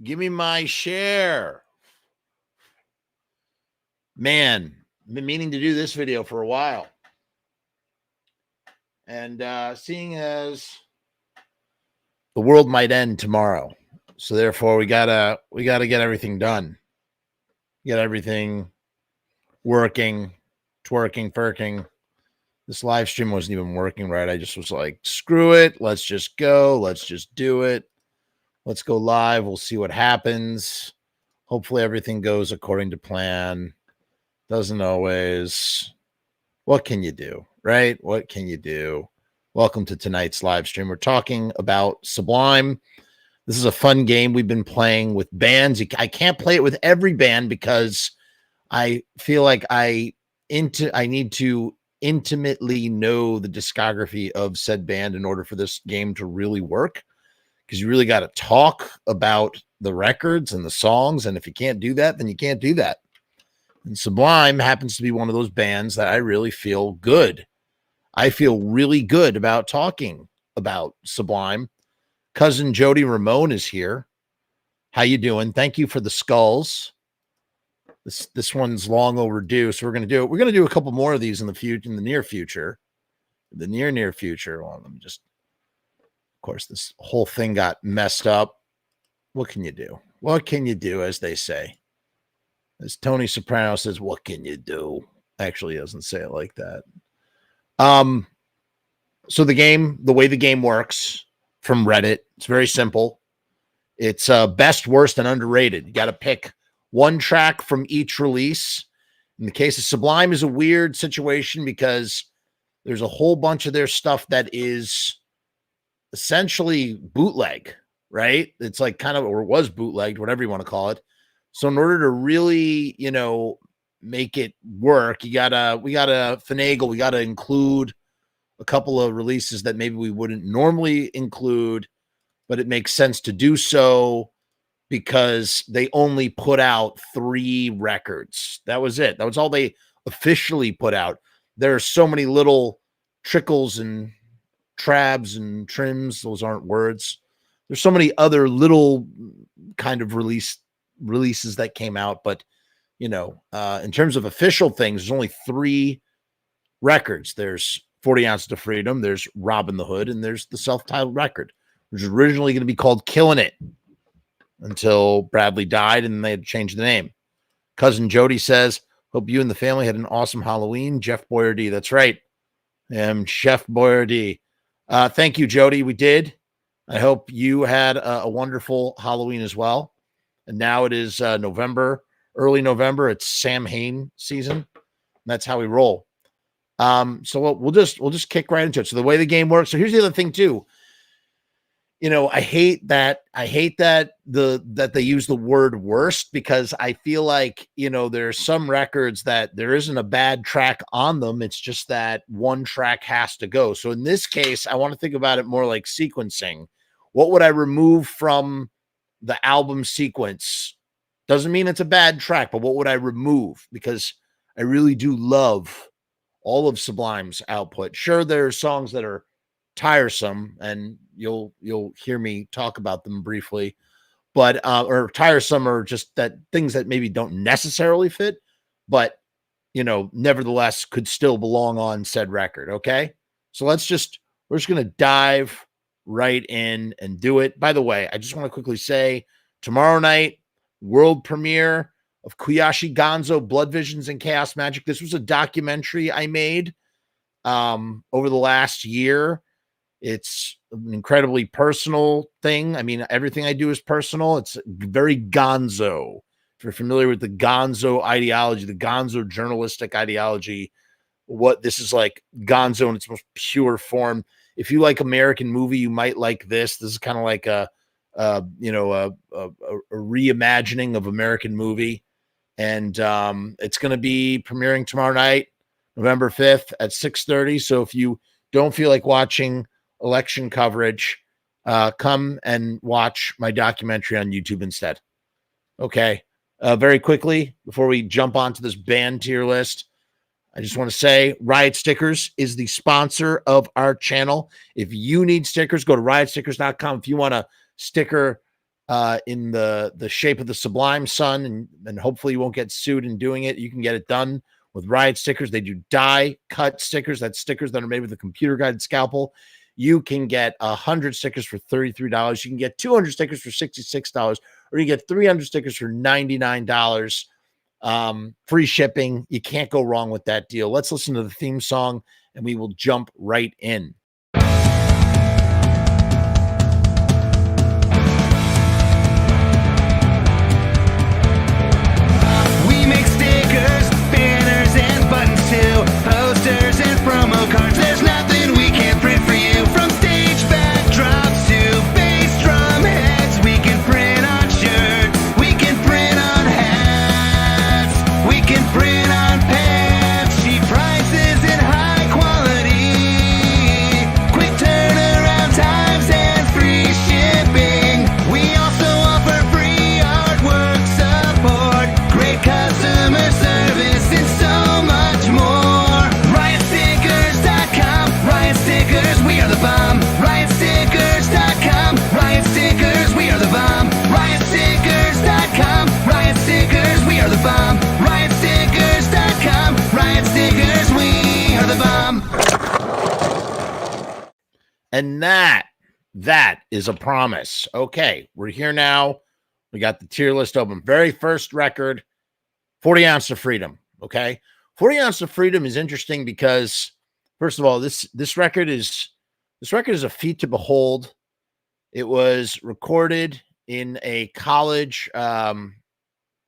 Give me my share. Man, I've been meaning to do this video for a while. And seeing as the world might end tomorrow, so therefore we gotta get everything done. Get everything working, twerking, firking. This live stream wasn't even working right. I just was like, screw it. Let's just go. Let's just do it. Let's go live. We'll see what happens. Hopefully everything goes according to plan. Doesn't always. What can you do, right? What can you do? Welcome to tonight's live stream. We're talking about Sublime. This is a fun game we've been playing with bands. I can't play it with every band because I feel like I need to intimately know the discography of said band in order for this game to really work, because you really got to talk about the records and the songs, and if you can't do that, then you can't do that. And Sublime happens to be one of those bands that I really feel good. I feel really good about talking about Sublime. Cousin Jody Ramone is here. How you doing? Thank you for the skulls. This one's long overdue, so we're going to do it. We're going to do a couple more of these in the near future. The near future. Well, let me just. Of course, this whole thing got messed up. What can you do? What can you do, as they say? As Tony Soprano says, what can you do? Actually, he doesn't say it like that. So the way the game works from Reddit, it's very simple. It's best, worst, and underrated. You got to pick one track from each release. In the case of Sublime is a weird situation because there's a whole bunch of their stuff that is essentially bootleg, right? It's like kind of, or was bootlegged, whatever you want to call it. So in order to really, make it work, we gotta finagle. We gotta include a couple of releases that maybe we wouldn't normally include, but it makes sense to do so because they only put out 3 records. That was it. That was all they officially put out. There are so many little trickles and trabs and trims. Those aren't words. There's so many other little kind of releases that came out, but in terms of official things, there's only 3 records. There's 40 Ounces of Freedom, there's Robbin the Hood, and there's the self-titled record, which was originally going to be called Killing It until Bradley died and they had to change the name. Cousin Jody says, hope you and the family had an awesome Halloween. Jeff Boyardee, that's right. Chef Boyardee. Thank you, Jody. We did. I hope you had a wonderful Halloween as well. And now it is November. Early November, it's Sam Hain season. That's how we roll. So we'll just kick right into it. So the way the game works. So here's the other thing too. I hate that that they use the word worst, because I feel like, there's some records that there isn't a bad track on them. It's just that one track has to go. So in this case, I want to think about it more like sequencing. What would I remove from the album sequence? Doesn't mean it's a bad track, but what would I remove? Because I really do love all of Sublime's output. Sure, there are songs that are tiresome, and you'll hear me talk about them briefly, but or tiresome, or just that things that maybe don't necessarily fit, but nevertheless could still belong on said record. Okay, so we're just gonna dive right in and do it. By the way, I just want to quickly say, tomorrow night, world premiere of Koyashi Gonzo, Blood Visions and Chaos Magic. This was a documentary I made over the last year. It's an incredibly personal thing. I mean, everything I do is personal. It's very gonzo. If you're familiar with the gonzo ideology, the gonzo journalistic ideology, what this is like, gonzo in its most pure form. If you like American movie, you might like this. This is kind of like a reimagining of American movie. And it's going to be premiering tomorrow night, November 5th at 6:30. So if you don't feel like watching election coverage, come and watch my documentary on YouTube instead. Okay. Very quickly, before we jump onto this band tier list, I just want to say Riot Stickers is the sponsor of our channel. If you need stickers, go to riotstickers.com. If you want a sticker in the shape of the Sublime sun, and hopefully you won't get sued in doing it. You can get it done with Riot stickers. They do die cut stickers. That's stickers that are made with a computer guided scalpel. You can get 100 stickers for $33. You can get 200 stickers for $66, or you get 300 stickers for $99. Free shipping. You can't go wrong with that deal. Let's listen to the theme song and we will jump right in. We make stickers, banners, and buttons too, posters and promo cards. There's nothing we can't print for you. From stage backdrops to bass drum heads, we can print on shirts, we can print on hats, we can print on pants. Cheap prices and high quality, quick turnaround times and free shipping. We also offer free artwork support, great customer service, and so much more. RiotStickers.com, Riot Stickers, we are the bomb. RiotStickers.com, Riot Stickers, we are the bomb. RiotStickers.com, Riot Stickers, we are the bomb. RiotStickers.com, Riot Stickers, we are the bomb. And that is a promise. Okay, we're here now. We got the tier list open. Very first record, 40 Ounce of Freedom. Okay, 40 Ounce of Freedom is interesting because, first of all, this record is a feat to behold. It was recorded in a college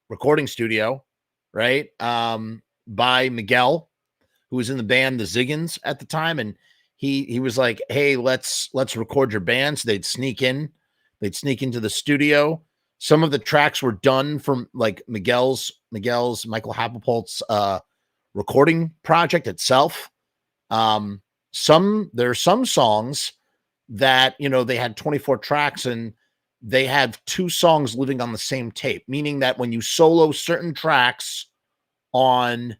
recording studio, right? By Miguel, who was in the band The Ziggins at the time, and he was like, "Hey, let's record your band." So they'd sneak into the studio. Some of the tracks were done from like Michael Hapapult's recording project itself. There are some songs that, you know, they had 24 tracks and they have 2 songs living on the same tape, meaning that when you solo certain tracks on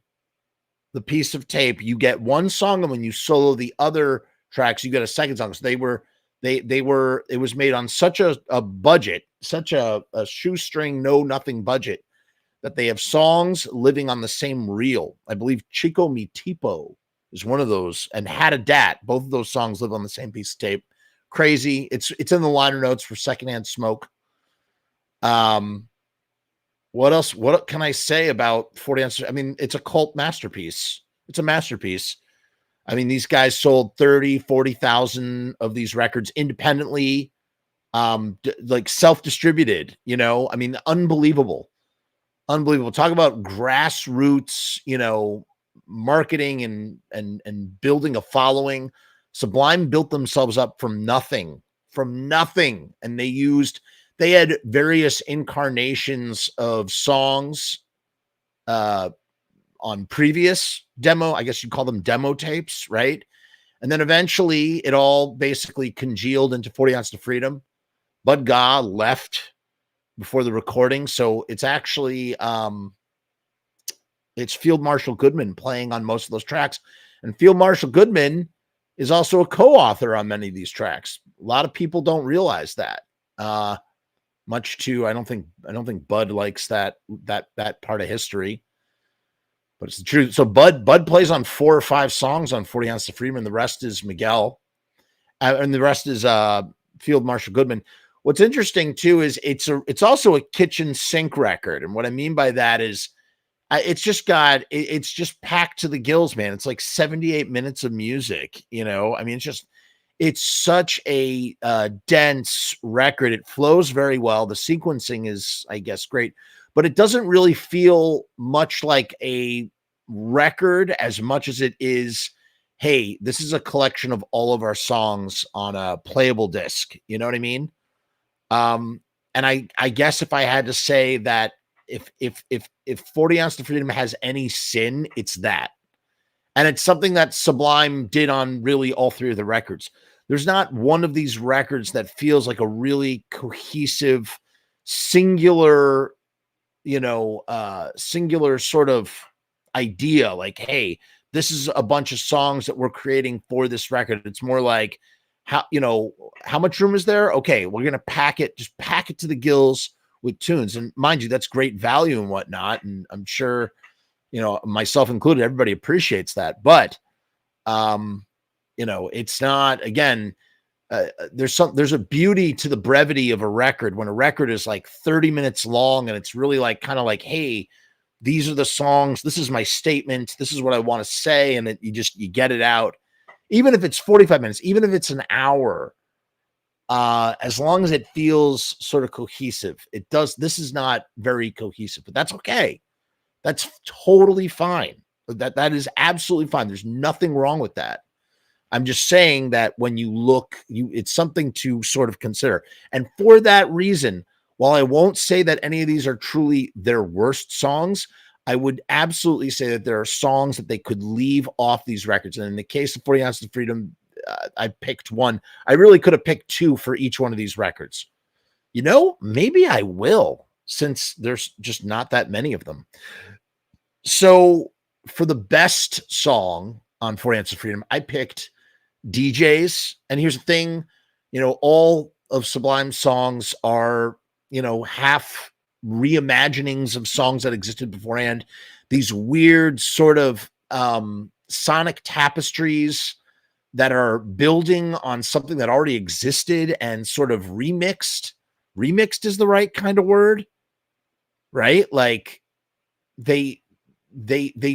the piece of tape, you get one song, and when you solo the other tracks, you get a second song. So it was made on such a budget, such a shoestring, nothing budget, that they have songs living on the same reel. I believe Chico Mi Tipo is one of those, and Had a Dat. Both of those songs live on the same piece of tape. Crazy. It's in the liner notes for Secondhand Smoke. What else? What can I say about 40 Ounce? I mean, it's a cult masterpiece. It's a masterpiece. I mean, these guys sold 40,000 of these records independently, like self-distributed, you know, I mean, unbelievable. Talk about grassroots, you know, marketing and building a following. Sublime built themselves up from nothing. And they had various incarnations of songs on previous demo, I guess you'd call them demo tapes, right? And then eventually it all basically congealed into 40 Ounce of Freedom. Bud Gaugh left before the recording, so it's actually it's Field Marshal Goodman playing on most of those tracks. And Field Marshal Goodman is also a co-author on many of these tracks. A lot of people don't realize that. Much to, I don't think Bud likes that part of history, but it's the truth. So Bud plays on 4 or 5 songs on 40 Ounce of Freedom, and the rest is Miguel, and the rest is Field Marshal Goodman. What's interesting too is it's also a kitchen sink record, and what I mean by that is it's just packed to the gills, man. It's like 78 minutes of music, you know. I mean, it's such a dense record. It flows very well. The sequencing is, I guess, great, but it doesn't really feel much like a record as much as it is, hey, this is a collection of all of our songs on a playable disc. You know what I mean? And I guess if I had to say that if 40 Ounce of Freedom has any sin, it's that. And it's something that Sublime did on really all 3 of the records. There's not one of these records that feels like a really cohesive, singular, you know, singular sort of idea. Like, hey, this is a bunch of songs that we're creating for this record. It's more like, how, how much room is there? Okay, we're going to just pack it to the gills with tunes. And mind you, that's great value and whatnot. And I'm sure, myself included, everybody appreciates that. But, it's not, again, there's a beauty to the brevity of a record when a record is like 30 minutes long and it's really like kind of like, hey, these are the songs, this is my statement, this is what I want to say, and you get it out. Even if it's 45 minutes, even if it's an hour, as long as it feels sort of cohesive. This is not very cohesive, but that's okay. That's totally fine. That is absolutely fine. There's nothing wrong with that. I'm just saying that when you look, it's something to sort of consider. And for that reason, while I won't say that any of these are truly their worst songs, I would absolutely say that there are songs that they could leave off these records. And in the case of 40 Ounces of Freedom, I picked one. I really could have picked two for each one of these records. Maybe I will, since there's just not that many of them. So for the best song on 40 Ounces of Freedom, I picked DJs. And here's the thing, all of Sublime's songs are, half reimaginings of songs that existed beforehand. These weird sort of sonic tapestries that are building on something that already existed and sort of remixed. Remixed is the right kind of word, right? Like they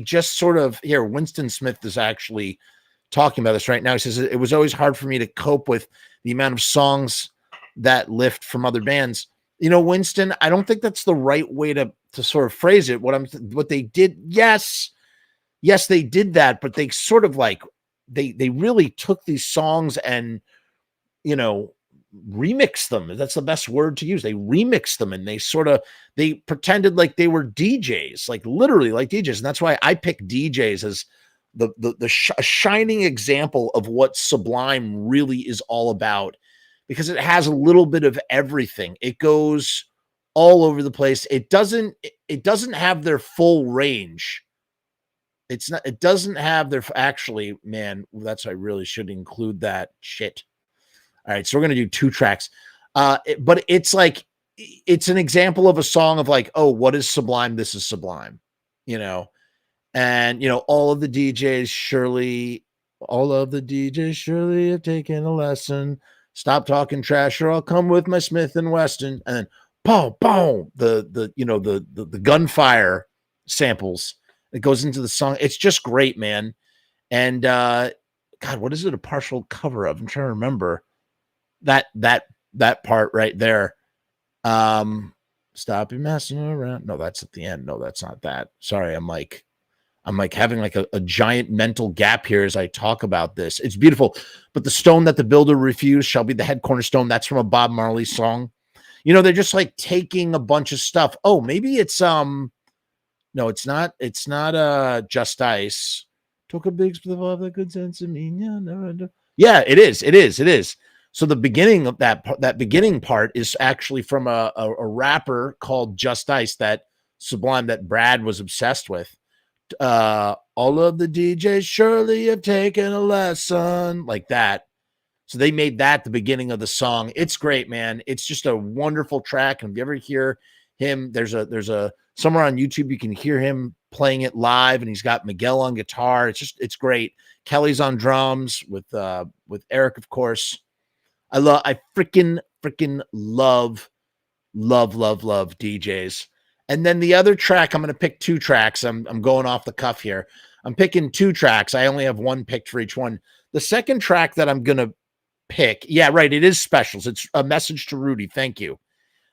just sort of, here, Winston Smith is actually talking about this right now. He says, it was always hard for me to cope with the amount of songs that lift from other bands. Winston, I don't think that's the right way to sort of phrase it. What they did, yes, they did that, but they sort of like, they really took these songs and, remixed them. That's the best word to use. They remixed them and they pretended like they were DJs, like literally like DJs. And that's why I pick DJs as a shining example of what Sublime really is all about, because it has a little bit of everything. It goes all over the place. It doesn't have their full range. It doesn't have their, actually, man, I really should include that shit. All right. So we're going to do 2 tracks. But it's like, it's an example of a song of like, oh, what is Sublime? This is Sublime, and, all of the DJs surely have taken a lesson. Stop talking trash or I'll come with my Smith & Wesson. And then boom, boom, the gunfire samples that goes into the song. It's just great, man. And God, what is it a partial cover of? I'm trying to remember that part right there. Stop you messing around. No, that's at the end. No, that's not that. Sorry, I'm like having like a giant mental gap here as I talk about this. It's beautiful. But the stone that the builder refused shall be the head cornerstone. That's from a Bob Marley song. They're just like taking a bunch of stuff. Oh, maybe it's no, it's not Just Ice. Took a big split of the good sense of me. Yeah, it is. So the beginning of that beginning part is actually from a rapper called Just Ice that Sublime, that Brad was obsessed with. All of the DJs surely have taken a lesson, like that. So they made that the beginning of the song. It's great, man. It's just a wonderful track. And if you ever hear him, there's a somewhere on YouTube you can hear him playing it live, and he's got Miguel on guitar. It's great. Kelly's on drums with Eric, of course. I freaking love DJs. And then the other track, I'm going to pick 2 tracks. I'm going off the cuff here. I'm picking 2 tracks. I only have one picked for each one. The second track that I'm going to pick, yeah, right, it is Specials. It's A Message to Rudy. Thank you.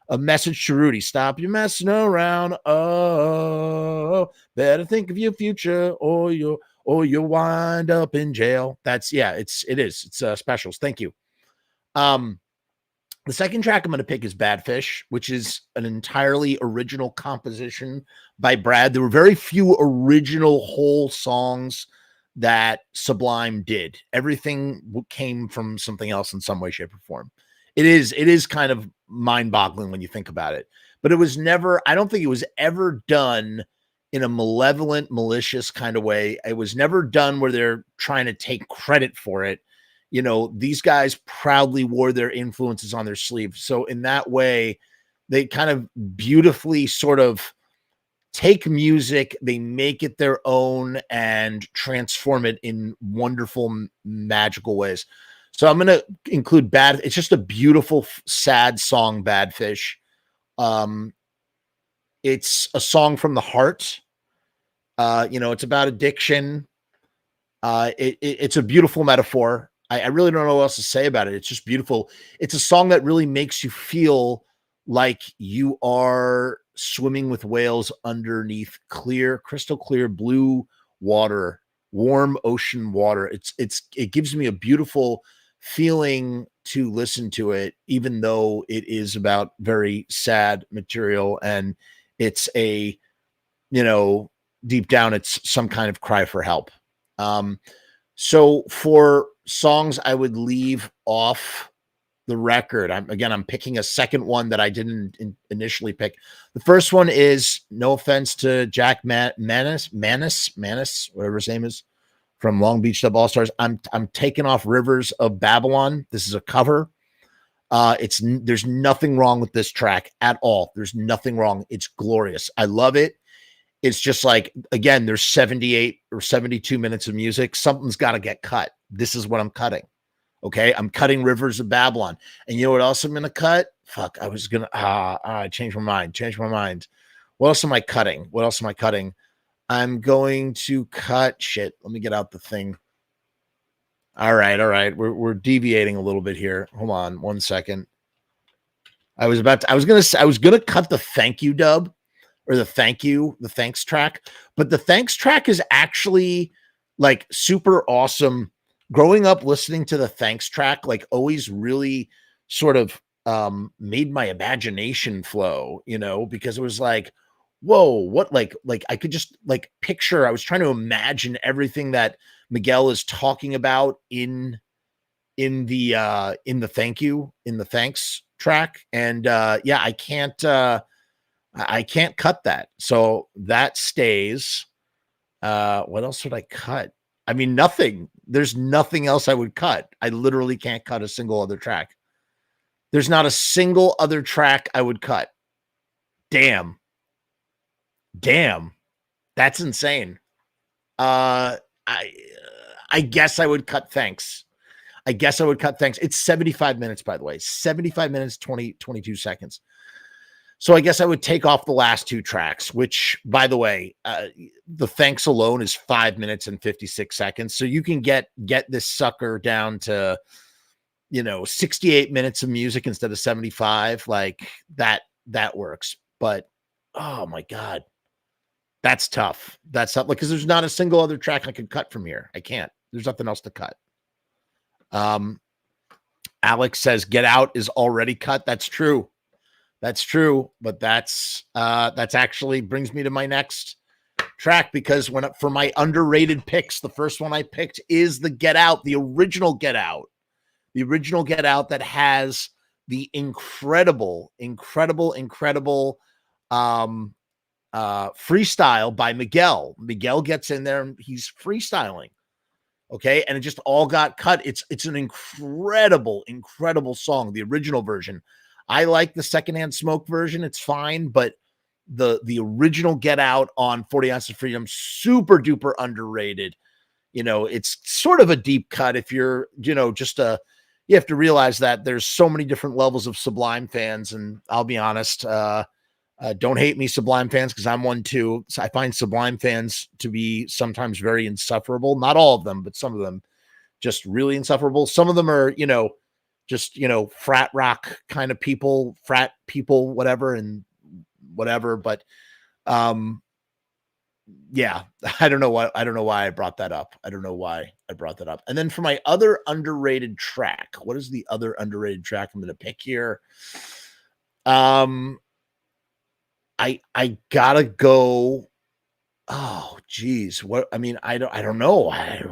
A Message to Rudy. Stop your messing around. Oh, better think of your future, or you'll wind up in jail. It is. It's Specials. Thank you. The second track I'm going to pick is Bad Fish, which is an entirely original composition by Brad. There were very few original whole songs that Sublime did. Everything came from something else in some way, shape, or form. It is kind of mind-boggling when you think about it. But it was never, I don't think it was ever done in a malevolent, malicious kind of way. It was never done where they're trying to take credit for it. these guys proudly wore their influences on their sleeve. So in that way, they kind of beautifully sort of take music, they make it their own and transform it in wonderful, magical ways. So I'm going to include it's just a beautiful, sad song, Bad Fish. It's a song from the heart. It's about addiction. It's a beautiful metaphor. I really don't know what else to say about it. It's just beautiful. It's a song that really makes you feel like you are swimming with whales underneath crystal clear blue water, warm ocean water. It gives me a beautiful feeling to listen to it, even though it is about very sad material, and it's deep down, it's some kind of cry for help. So for songs I would leave off the record, I'm picking a second one that I didn't initially pick. The first one is, no offense to Jack Manis, whatever his name is, from Long Beach Dub All Stars. I'm taking off Rivers of Babylon. This is a cover. There's nothing wrong with this track at all. There's nothing wrong. It's glorious. I love it. It's just like, again, there's 78 or 72 minutes of music. Something's got to get cut. This is what I'm cutting. Okay. I'm cutting Rivers of Babylon. And you know what else I'm going to cut? Fuck. I was going to, I changed my mind. What else am I cutting? I'm going to cut shit. Let me get out the thing. All right. We're deviating a little bit here. Hold on 1 second. I was going to cut the thank you dub, or the thanks track, but the thanks track is actually like super awesome. Growing up listening to the thanks track, like, always really sort of made my imagination flow, because it was like, whoa, what, like I could just like picture, I was trying to imagine everything that Miguel is talking about in the thanks track. And I can't cut that. So that stays. What else would I cut? I mean, nothing. There's nothing else I would cut. I literally can't cut a single other track. There's not a single other track I would cut. Damn. That's insane. I guess I would cut thanks. It's 75 minutes, by the way. 75 minutes, 22 seconds. So I guess I would take off the last two tracks, which, by the way, the thanks alone is 5 minutes and 56 seconds. So you can get this sucker down to, 68 minutes of music instead of 75. Like that works. But oh my God, that's tough. Because there's not a single other track I could cut from here. I can't. There's nothing else to cut. Alex says Get Out is already cut. That's true. But that's actually brings me to my next track, because for my underrated picks, the first one I picked is the Get Out, the original Get Out that has the incredible freestyle by Miguel. Miguel gets in there and he's freestyling. Okay. And it just all got cut. It's an incredible song. The original version. I like the Secondhand Smoke version. It's fine, but the original Get Out on 40 Ounces of Freedom, super duper underrated. It's sort of a deep cut if you're, you have to realize that there's so many different levels of Sublime fans. And I'll be honest, don't hate me, Sublime fans, because I'm one too. So I find Sublime fans to be sometimes very insufferable. Not all of them, but some of them just really insufferable. Some of them are, just, frat rock kind of people, whatever. But, yeah, I don't know why I brought that up. And then for my other underrated track, what is the other underrated track I'm going to pick here? I gotta go. Oh, geez. What? I mean, I don't know. I'm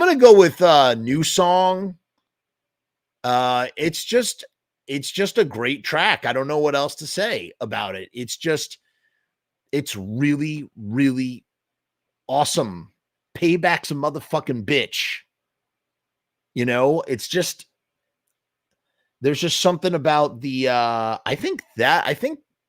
going to go with New Song. It's just a great track. I don't know what else to say about it. It's really, really awesome. Payback's a motherfucking bitch. You know, it's just, there's just something about the, I think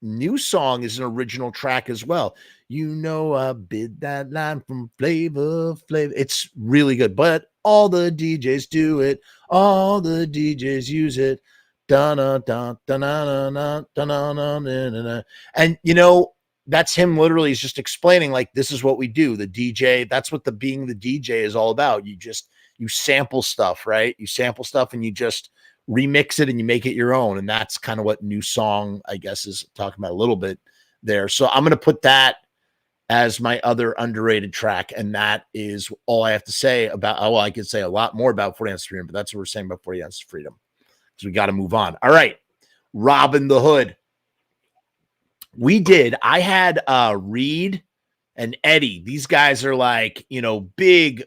New Song is an original track as well. You know, I bid that line from Flavor Flav. It's really good, but all the DJs do it. All the DJs use it. Da-na-da-da-na-na-na-da-na-na-na-na. And, you know, that's him literally is just explaining, like, this is what we do. The DJ, that's what the being the DJ is all about. You sample stuff, right? You sample stuff and you just remix it and you make it your own. And that's kind of what New Song, I guess, is talking about a little bit there. So I'm going to put that as my other underrated track. And that is all I have to say about, oh, well, I could say a lot more about 40 Ounces of Freedom, but that's what we're saying about 40 Ounces of Freedom. So we got to move on. All right. Robbin the Hood. I had Reed and Eddie. These guys are like, you know, big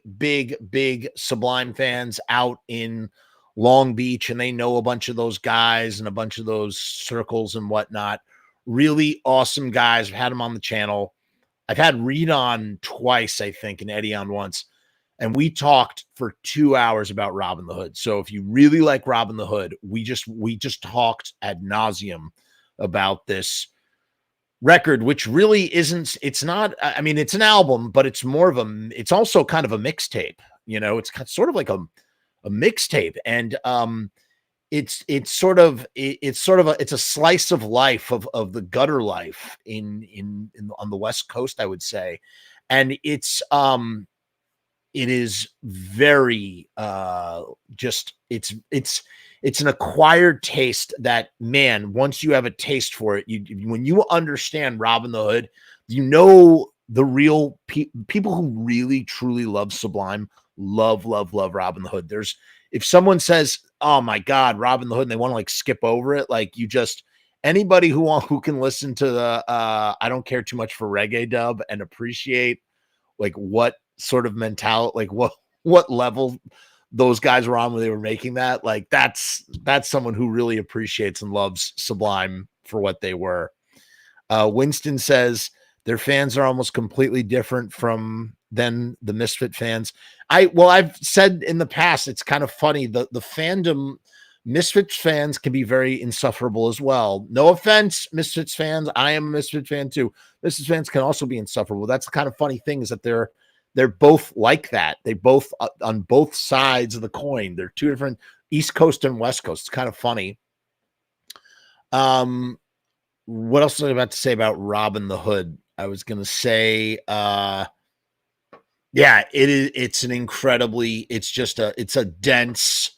Sublime fans out in Long Beach, and they know a bunch of those guys and a bunch of those circles and whatnot. Really awesome guys. I've had them on the channel. I've had Reed on twice, I think, and Eddie on once. And we talked for 2 hours about Robbin the Hood. So if you really like Robbin the Hood, we just talked ad nauseum about this record, which really isn't, it's not, I mean, it's an album, but it's more of it's also kind of a mixtape, you know, it's sort of like a mixtape. And it's a slice of life of the gutter life in on the West Coast, I would say. And it is very it's an acquired taste that, man, once you have a taste for it, when you understand Robbin the Hood, you know, the real people who really truly love Sublime love Robbin the Hood. If someone says, oh my God, Robbin the Hood, and they want to like skip over it, like, anybody who can listen to the I don't care too much for reggae dub and appreciate like what sort of mentality, like what level those guys were on when they were making that, like that's someone who really appreciates and loves Sublime for what they were. Winston says their fans are almost completely different than the Misfit fans. I've said in the past, it's kind of funny, the fandom, Misfits fans can be very insufferable as well. No offense, Misfits fans. I am a Misfit fan too. Misfits fans can also be insufferable. That's the kind of funny thing, is that they're both like that. They both on both sides of the coin. They're two different, East Coast and West Coast. It's kind of funny. What else was I about to say about Robbin the Hood? I was going to say, yeah, it's a dense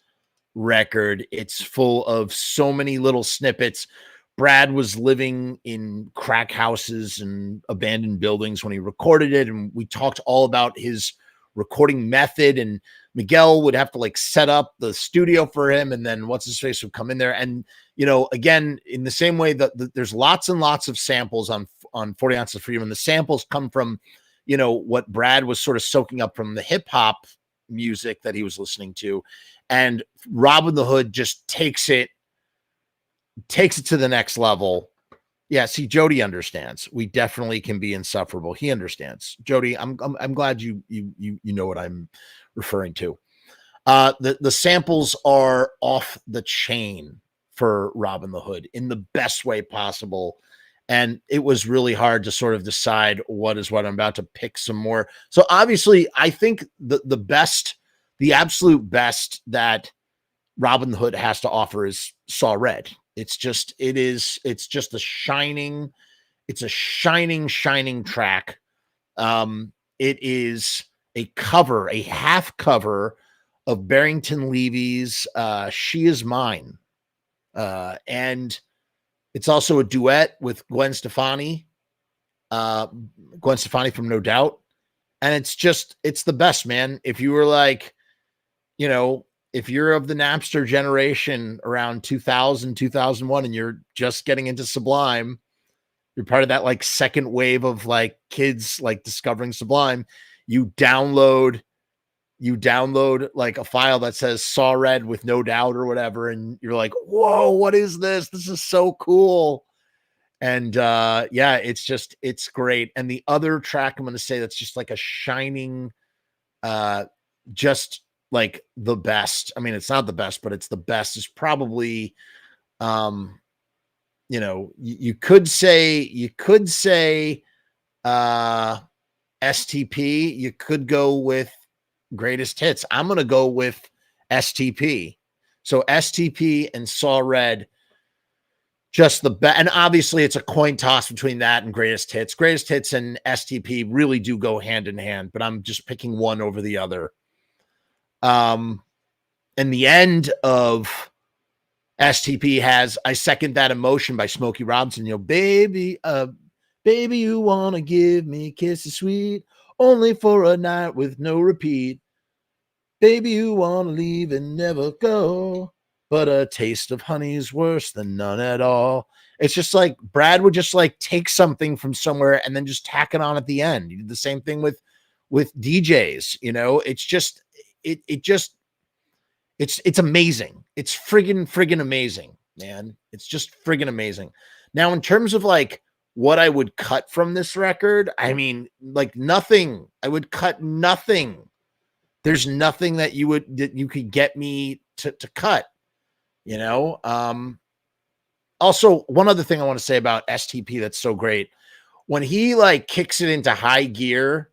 record. It's full of so many little snippets. Brad was living in crack houses and abandoned buildings when he recorded it. And we talked all about his recording method, and Miguel would have to like set up the studio for him. And then what's his face would come in there. And, you know, again, in the same way that there's lots and lots of samples on 40 Ounces of Freedom, and the samples come from, you know, what Brad was sort of soaking up from the hip hop music that he was listening to. And Robbin the Hood just takes it to the next level. Yeah, see, Jody understands. We definitely can be insufferable. He understands. Jody, I'm glad you know what I'm referring to. The samples are off the chain for Robbin the Hood in the best way possible. And it was really hard to sort of decide what is what. I'm about to pick some more. So obviously, I think the absolute best that Robbin the Hood has to offer is Saw Red. It's just a shining track. It is a half cover of Barrington Levy's She Is Mine. And it's also a duet with Gwen Stefani from No Doubt. And it's the best, man. If you were like, you know, if you're of the Napster generation around 2000, 2001, and you're just getting into Sublime, you're part of that like second wave of like kids like discovering Sublime, you download like a file that says Saw Red with No Doubt or whatever, and you're like, whoa, what is this? This is so cool. And yeah, it's great. And the other track I'm going to say that's just like a shining, just like the best. I mean, it's not the best, but it's the best. Is probably, you know, you could say STP. You could go with greatest hits. I'm gonna go with STP. So STP and Saw Red, just the best. And obviously, it's a coin toss between that and greatest hits. Greatest hits and STP really do go hand in hand, but I'm just picking one over the other. And the end of STP has "I Second That Emotion" by Smokey Robinson. You know, baby, baby, you wanna give me kisses sweet, only for a night with no repeat. Baby, you want to leave and never go, but a taste of honey is worse than none at all. It's just like Brad would just like take something from somewhere and then just tack it on at the end. He did the same thing with DJs, you know. It's just it's amazing. It's friggin' amazing, man. It's just friggin' amazing. Now, in terms of like what I would cut from this record, I mean, like nothing. I would cut nothing. There's nothing that you could get me to cut, you know? Also, one other thing I want to say about STP that's so great, when he like kicks it into high gear,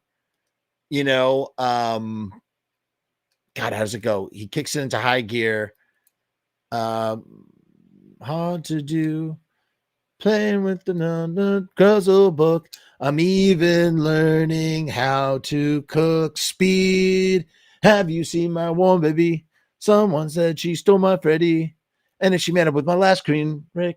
you know, God, how does it go? He kicks it into high gear. Hard to do, playing with the guzzle book. I'm even learning how to cook speed. Have you seen my warm baby? Someone said she stole my Freddy. And if she made up with my last clean rig,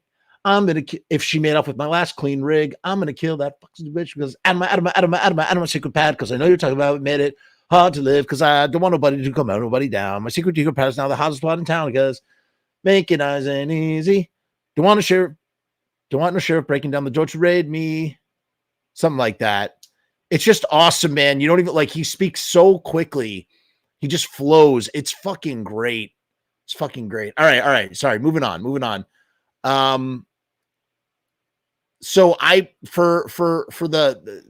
if she made up with my last clean rig, I'm gonna kill that fucking bitch because out of my secret pad, because I know you're talking about made it hard to live because I don't want nobody to come out, nobody down. My secret pad is now the hottest spot in town because make it nice and easy. Don't want no sheriff breaking down the door to raid me. Something like that. It's just awesome, man. You don't even like, he speaks so quickly. He just flows. It's fucking great. It's fucking great. All right. Sorry. Moving on. So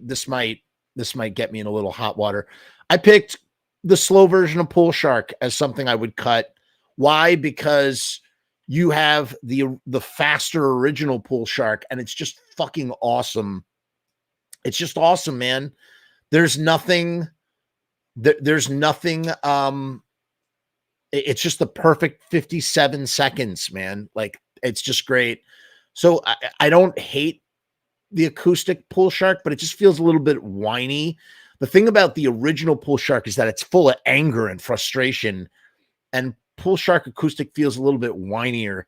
this might get me in a little hot water. I picked the slow version of Pool Shark as something I would cut. Why? Because you have the faster original Pool Shark, and it's just fucking awesome. It's just awesome, man. There's nothing. It's just the perfect 57 seconds, man. Like, it's just great. So I don't hate the acoustic Pool Shark, but it just feels a little bit whiny. The thing about the original Pool Shark is that it's full of anger and frustration, and Pool Shark acoustic feels a little bit whinier.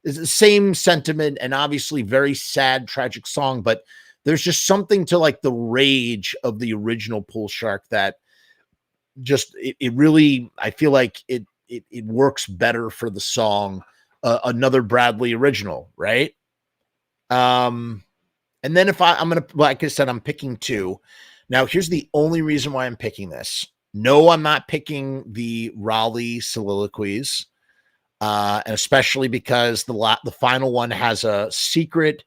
It's the same sentiment and obviously very sad, tragic song, but there's just something to like the rage of the original Pool Shark that just, it really, I feel like it works better for the song. Another Bradley original, right? And then if I'm going to, like I said, I'm picking two. Now, here's the only reason why I'm picking this. No, I'm not picking the Raleigh soliloquies, and especially because the final one has a secret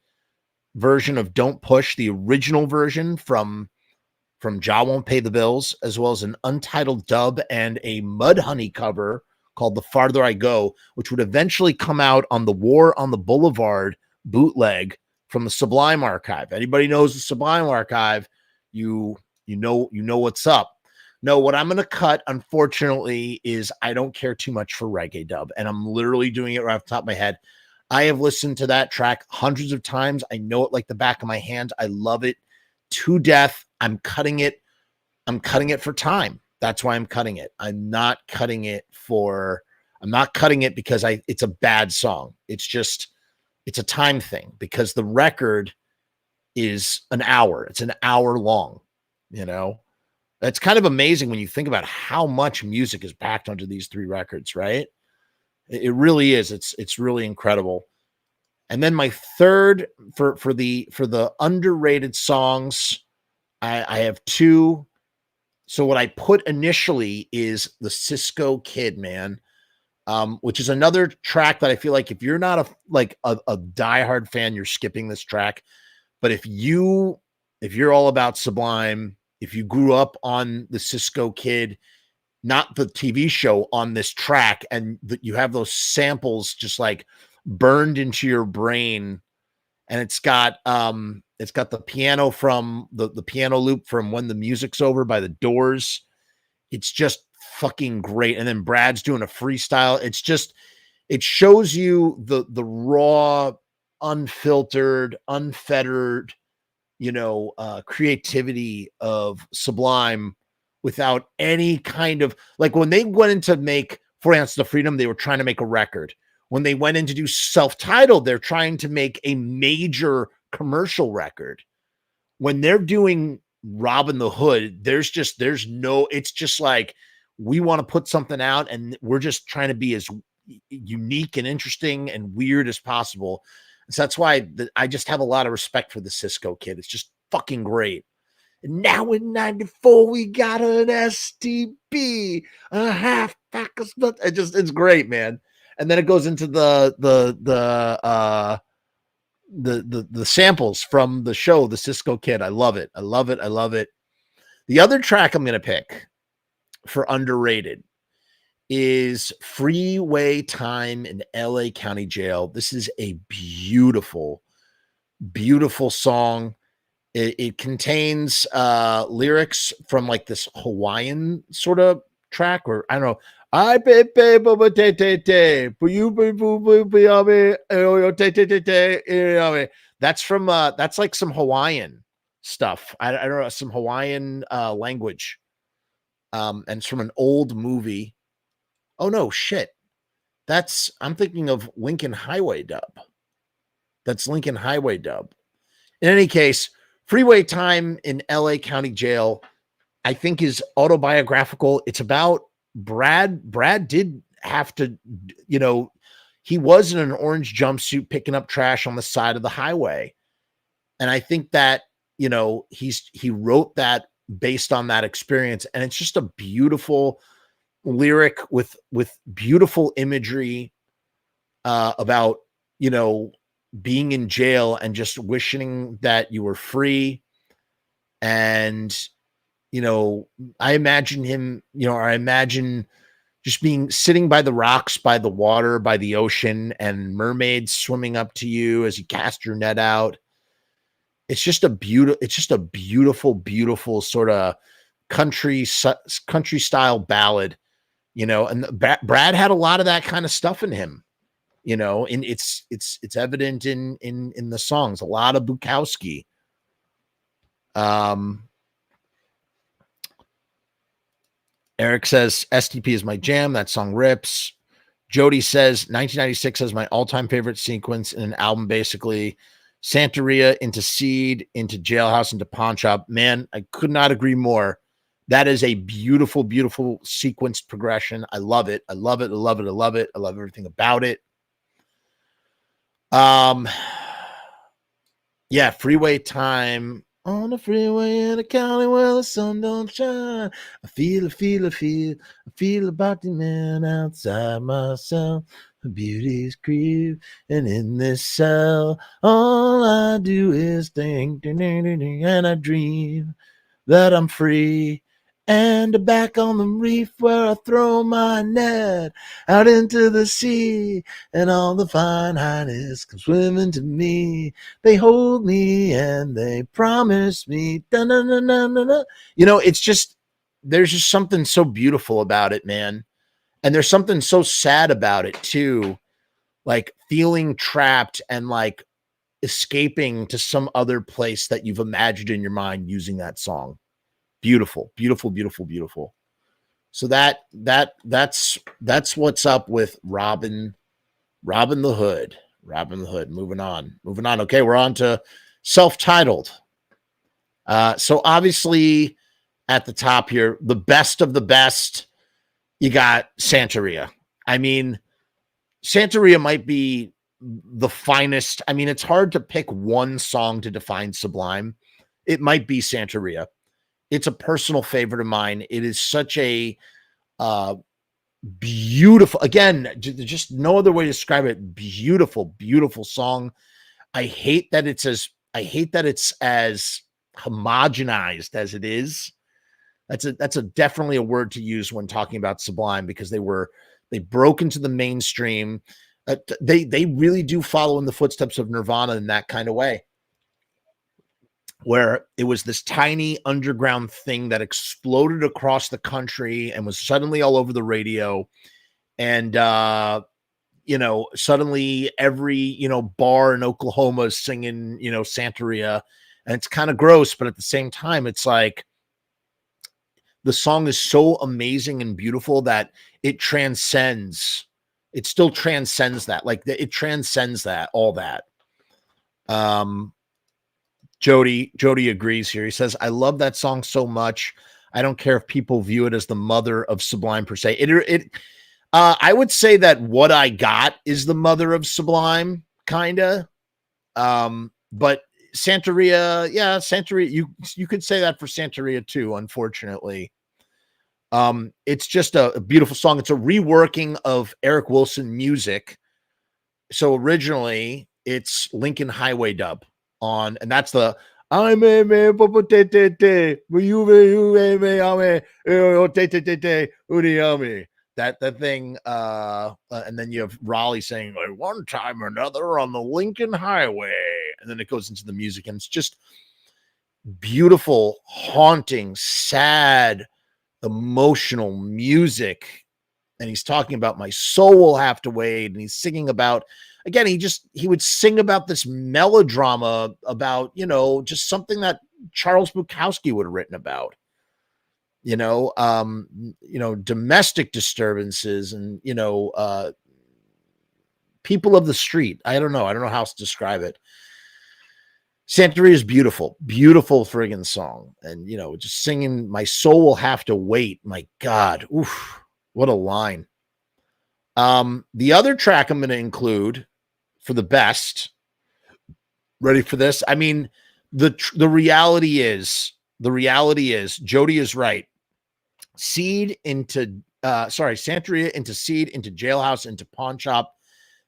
version of Don't Push, the original version from Jah Won't Pay the Bills, as well as an untitled dub and a Mudhoney cover called The Farther I Go, which would eventually come out on the War on the Boulevard bootleg from the Sublime archive. Anybody knows the Sublime archive, you know what's up. No, what I'm going to cut, unfortunately, is I don't care too much for reggae dub, and I'm literally doing it right off the top of my head. I have listened to that track hundreds of times. I know it like the back of my hand. I love it to death. I'm cutting it for time. That's why I'm cutting it. I'm not cutting it because it's a bad song. It's a time thing, because the record is an hour. It's an hour long, you know. It's kind of amazing when you think about how much music is packed onto these three records, right? It really is. It's really incredible. And then my third for the underrated songs, I have two. So what I put initially is the Cisco Kid, man, which is another track that I feel like if you're not a diehard fan, you're skipping this track. But if you're all about Sublime, if you grew up on the Cisco Kid, not the TV show, on this track, and you have those samples just like burned into your brain. And it's got the piano from the piano loop from When the Music's Over by the Doors. It's just fucking great. And then Brad's doing a freestyle. It's just, it shows you the raw, unfiltered, unfettered, creativity of Sublime, without any kind of, like, when they went in to make 4 Ounces of Freedom, they were trying to make a record. When they went in to do Self-Titled, they're trying to make a major commercial record. When they're doing Robbin the Hood, it's just like, we want to put something out and we're just trying to be as unique and interesting and weird as possible. So that's why I just have a lot of respect for the Cisco Kid. It's just fucking great. And now in 94, we got an STB, a half pack of stuff. It's great, man. And then it goes into the samples from the show, the Cisco Kid. I love it. I love it. I love it. The other track I'm going to pick for underrated is Freeway Time in LA County Jail. This is a beautiful, beautiful song. It contains lyrics from like this Hawaiian sort of track, or I don't know. I pay te te te for you that's from that's like some Hawaiian stuff. I don't know, some Hawaiian language. And it's from an old movie. Oh no, shit. I'm thinking of Lincoln Highway Dub. That's Lincoln Highway Dub. In any case, Freeway Time in LA County Jail, I think, is autobiographical. It's about Brad. Brad did have to, he was in an orange jumpsuit picking up trash on the side of the highway. And I think that, he wrote that based on that experience. And it's just a beautiful lyric with beautiful imagery about, being in jail and just wishing that you were free. And, I imagine him, I imagine just sitting by the rocks, by the water, by the ocean, and mermaids swimming up to you as you cast your net out. It's just a beautiful, beautiful sort of country style ballad, and Brad had a lot of that kind of stuff in him. And it's evident in the songs, a lot of Bukowski. Eric says STP is my jam. That song rips. Jody says 1996 is my all-time favorite sequence in an album, basically. Santeria into Seed, into Jailhouse, into Pawn Shop. Man, I could not agree more. That is a beautiful, beautiful sequenced progression. I love it. I love it. I love it. I love it. I love everything about it. Yeah, Freeway Time on the freeway in the county where the sun don't shine. I feel about the man outside myself. Beauty's creep, and in this cell, all I do is think, and I dream that I'm free. And back on the reef where I throw my net out into the sea, and all the fine highness come swimming to me. They hold me and they promise me. It's just, there's just something so beautiful about it, man. And there's something so sad about it too, like feeling trapped and like escaping to some other place that you've imagined in your mind using that song. Beautiful, beautiful, beautiful, beautiful. So that's what's up with Robbin the Hood. Robbin the Hood. Moving on. Okay, we're on to Self-Titled. So obviously at the top here, the best of the best, you got Santeria. I mean, Santeria might be the finest. I mean, it's hard to pick one song to define Sublime. It might be Santeria. It's a personal favorite of mine. It is such a beautiful, again, just no other way to describe it. Beautiful, beautiful song. I hate that it's as homogenized as it is. That's a definitely a word to use when talking about Sublime, because they broke into the mainstream. They really do follow in the footsteps of Nirvana in that kind of way, where it was this tiny underground thing that exploded across the country and was suddenly all over the radio. And, suddenly every, bar in Oklahoma is singing, Santeria. And it's kind of gross, but at the same time, it's like the song is so amazing and beautiful that it still transcends that. Like it transcends that, all that. Jody agrees here. He says, I love that song so much. I don't care if people view it as the mother of Sublime per se. I would say that What I Got is the mother of Sublime, kind of. But Santeria, you could say that for Santeria too, unfortunately. It's just a beautiful song. It's a reworking of Eric Wilson music. So originally it's Lincoln Highway dub on, and that's the I'm a man, that thing, and then you have Raleigh saying like one time or another on the Lincoln Highway, and then it goes into the music, and it's just beautiful, haunting, sad, emotional music. And he's talking about my soul will have to wait, and he's singing about, again, he would sing about this melodrama about, just something that Charles Bukowski would have written about, domestic disturbances and, people of the street. I don't know how else to describe it. Santeria is beautiful, beautiful friggin' song. And, just singing my soul will have to wait. My God. Oof, what a line. The other track I'm going to include for the best, ready for this? I mean, the reality is Jody is right. Santeria into Seed, into Jailhouse, into Pawn Shop.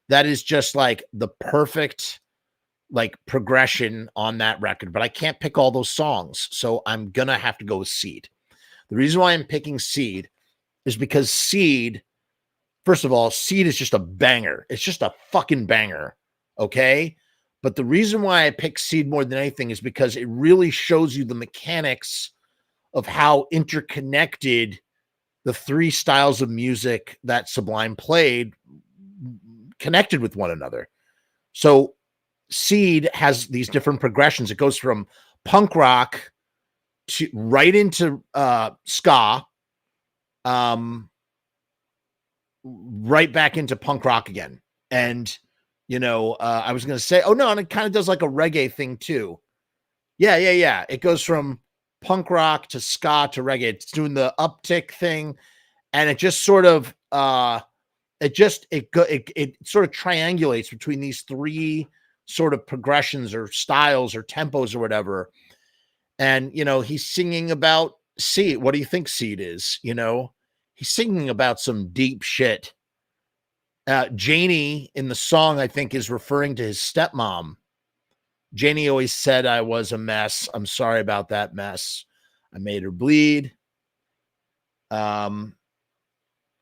That is just like the perfect progression on that record, but I can't pick all those songs. So I'm going to have to go with Seed. The reason why I'm picking Seed is because Seed, first of all, Seed is just a banger. It's just a fucking banger. Okay. But the reason why I pick Seed more than anything is because it really shows you the mechanics of how interconnected the three styles of music that Sublime played connected with one another. So Seed has these different progressions. It goes from punk rock to right into ska, right back into punk rock again. And, I was going to say, and it kind of does like a reggae thing too. Yeah. It goes from punk rock to ska to reggae. It's doing the uptick thing. And it just sort of, it sort of triangulates between these three sort of progressions or styles or tempos or whatever. And, he's singing about Seed. What do you think Seed is? He's singing about some deep shit. Janie in the song, I think, is referring to his stepmom. Janie always said I was a mess. I'm sorry about that mess. I made her bleed.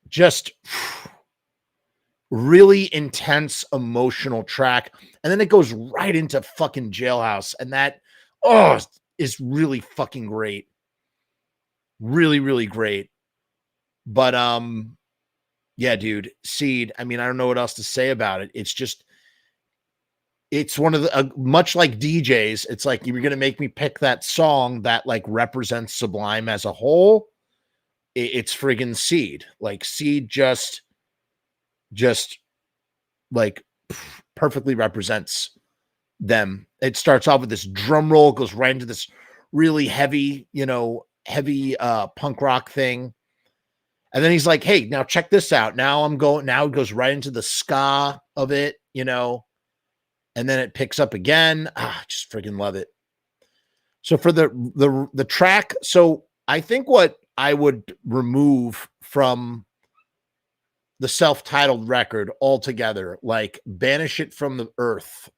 Just really intense emotional track. And then it goes right into fucking Jailhouse. And that, is really fucking great. Really, really great. But, yeah, dude, Seed. I mean, I don't know what else to say about it. It's one of the, much like DJs, it's like, you're going to make me pick that song that represents Sublime as a whole. It's friggin' Seed. Seed just perfectly represents them. It starts off with this drum roll, goes right into this really heavy, punk rock thing. And then he's like, hey, now check this out. Now it goes right into the ska of it, and then it picks up again. Just freaking love it. So for the track, so I think what I would remove from the self-titled record altogether, banish it from the earth.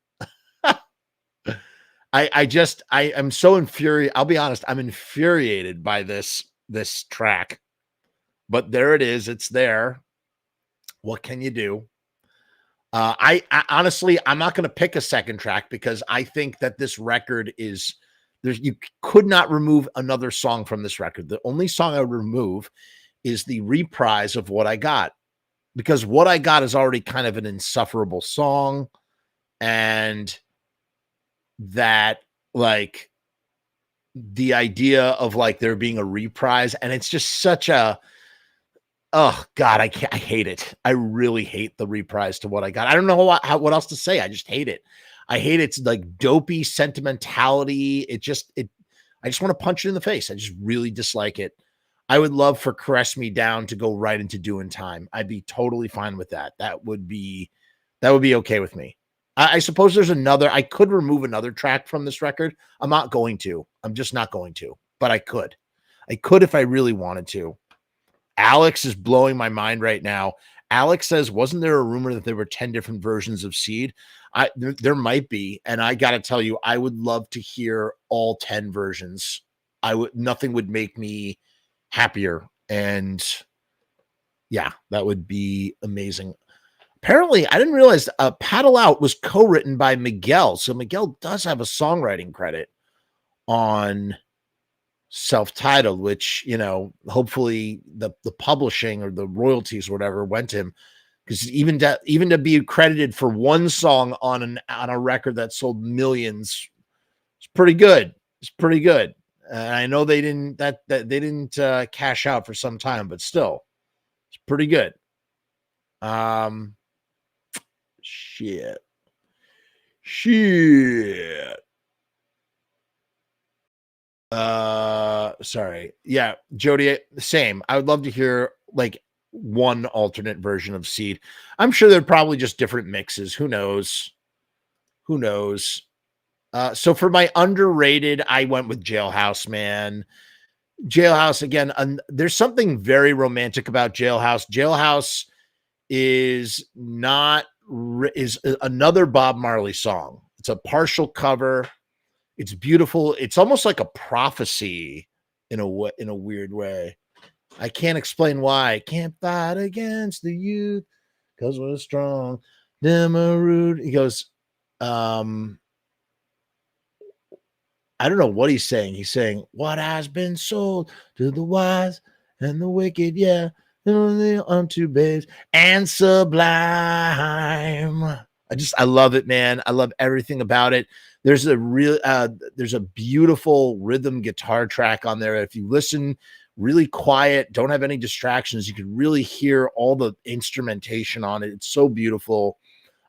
I am so infuriated. I'll be honest, I'm infuriated by this this track, but there it is. It's there. What can you do? I honestly, I'm not going to pick a second track because I think that this record is you could not remove another song from this record. The only song I would remove is the reprise of What I Got, because What I Got is already kind of an insufferable song. And that, like, the idea of like there being a reprise, and it's just such a, oh God, I hate it. I really hate the reprise to What I Got. I don't know what else to say. I just hate it. I hate its like dopey sentimentality. I just want to punch it in the face. I just really dislike it. I would love for Caress Me Down to go right into Doin Time. I'd be totally fine with that. That would be okay with me. I suppose there's I could remove another track from this record. I'm not going to. I'm just not going to, but I could. I could if I really wanted to. Alex is blowing my mind right now. Alex says, wasn't there a rumor that there were 10 different versions of Seed? There might be. And I got to tell you, I would love to hear all 10 versions. Nothing would make me happier. And yeah, that would be amazing. Apparently, I didn't realize Paddle Out was co-written by Miguel. So Miguel does have a songwriting credit on Self-Titled, which, you know, hopefully the publishing or the royalties or whatever went to him, because even to be credited for one song on a record that sold millions, it's pretty good. It's pretty good. I know they didn't cash out for some time, but still, it's pretty good. Shit. Sorry. Yeah, Jody, same. I would love to hear like one alternate version of Seed. I'm sure they're probably just different mixes. Who knows? So for my underrated, I went with Jailhouse, man. Jailhouse again. There's something very romantic about Jailhouse. Jailhouse is another Bob Marley song. It's a partial cover. It's beautiful. It's almost like a prophecy in a weird way. I can't explain why. I can't fight against the youth because we're strong. Demerud. He goes, I don't know what he's saying. He's saying, what has been sold to the wise and the wicked, yeah, unto babes and Sublime. I love it, man. I love everything about it. There's a beautiful rhythm guitar track on there. If you listen really quiet, don't have any distractions, you can really hear all the instrumentation on it. It's so beautiful.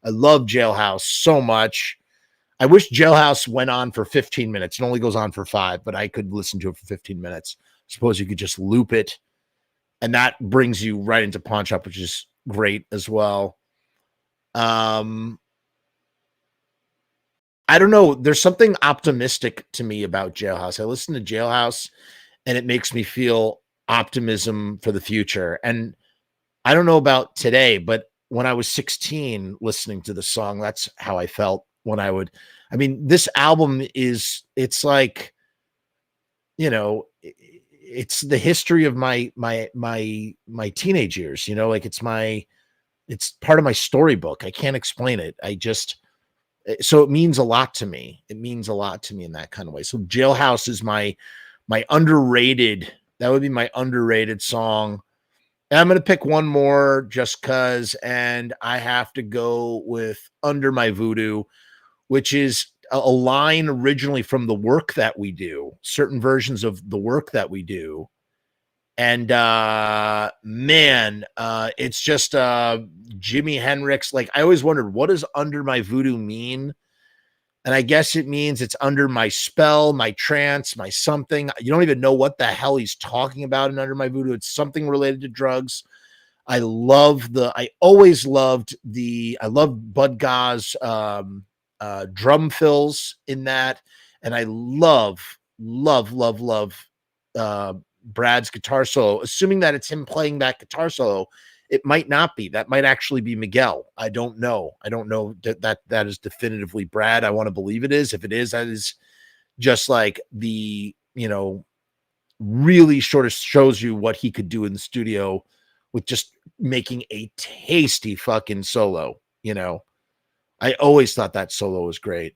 I love Jailhouse so much. I wish Jailhouse went on for 15 minutes. It only goes on for 5, but I could listen to it for 15 minutes. Suppose you could just loop it, and that brings you right into Pawn Shop, which is great as well. I don't know. There's something optimistic to me about Jailhouse. I listen to Jailhouse and it makes me feel optimism for the future. And I don't know about today, but when I was 16 listening to the song, that's how I felt this album it's like, you know, it's the history of my teenage years, you know, like it's part of my storybook. I can't explain it. So it means a lot to me. It means a lot to me in that kind of way. So Jailhouse is my underrated. That would be my underrated song. And I'm going to pick one more just cause, and I have to go with Under My Voodoo, which is a line originally from The Work That We Do, certain versions of The Work That We Do. And it's just Jimi Hendrix. Like, I always wondered, what does Under My Voodoo mean? And I guess it means it's under my spell, my trance, my something. You don't even know what the hell he's talking about in Under My Voodoo. It's something related to drugs. I love Bud Gaugh's drum fills in that. And I love Brad's guitar solo, assuming that it's him playing that guitar solo. It might not be. That might actually be Miguel. I don't know that is definitively Brad. I want to believe it is. If it is, that is just like the, you know, really sort of shows you what he could do in the studio with just making a tasty fucking solo. You know, I always thought that solo was great.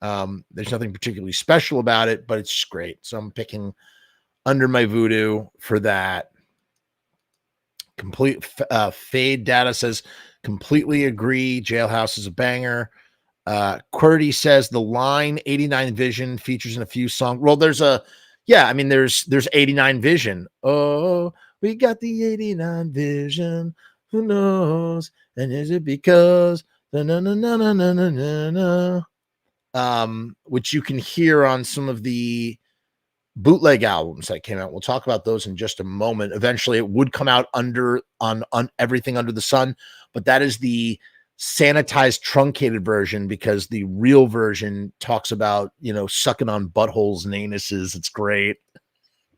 There's nothing particularly special about it, but it's just great. So I'm picking Under My Voodoo for that. Complete Fade Data says completely agree. Jailhouse is a banger. QWERTY says the line 89 Vision features in a few songs. Well, there's 89 Vision. Oh, we got the 89 Vision. Who knows? And is it because which you can hear on some of the bootleg albums that came out. We'll talk about those in just a moment. Eventually it would come out on Everything Under the Sun, but that is the sanitized truncated version, because the real version talks about, sucking on buttholes and anuses. It's great.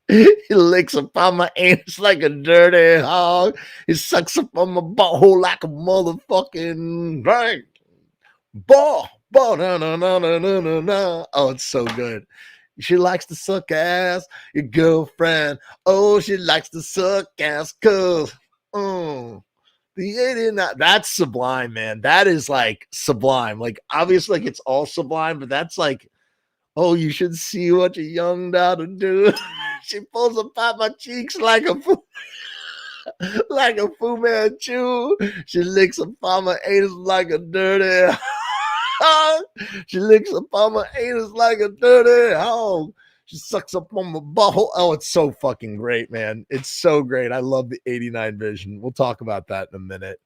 He licks upon my anus like a dirty hog. He sucks up on my butthole like a motherfucking drink. No. Oh, it's so good. She likes to suck ass, your girlfriend. Oh, she likes to suck ass, cause the 89. That's Sublime, man. That is like Sublime. Like, obviously, like, it's all Sublime, but that's like, oh, you should see what your young daughter do. She pulls apart my cheeks like a like a Fu Manchu. She licks upon my anus like a dirty. She licks upon my anus like a dirty hog. She sucks up on my butthole. Oh, it's so fucking great, man. It's so great. I love the 89 Vision. We'll talk about that in a minute.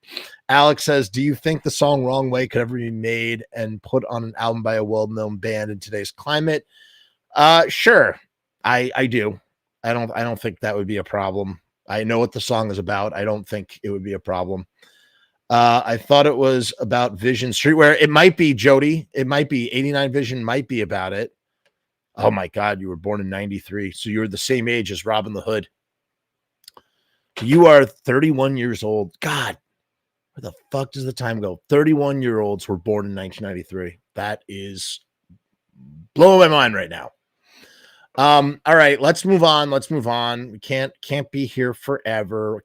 Alex says, do you think the song Wrong Way could ever be made and put on an album by a well-known band in today's climate? Sure. I do. I don't think that would be a problem. I know what the song is about. I don't think it would be a problem. I thought it was about Vision Streetwear. It might be, Jody. It might be. 89 Vision might be about it. Oh my God, you were born in 93. So you were the same age as Robbin the Hood. You are 31 years old. God, where the fuck does the time go? 31-year-olds were born in 1993. That is blowing my mind right now. All right, let's move on. We can't be here forever.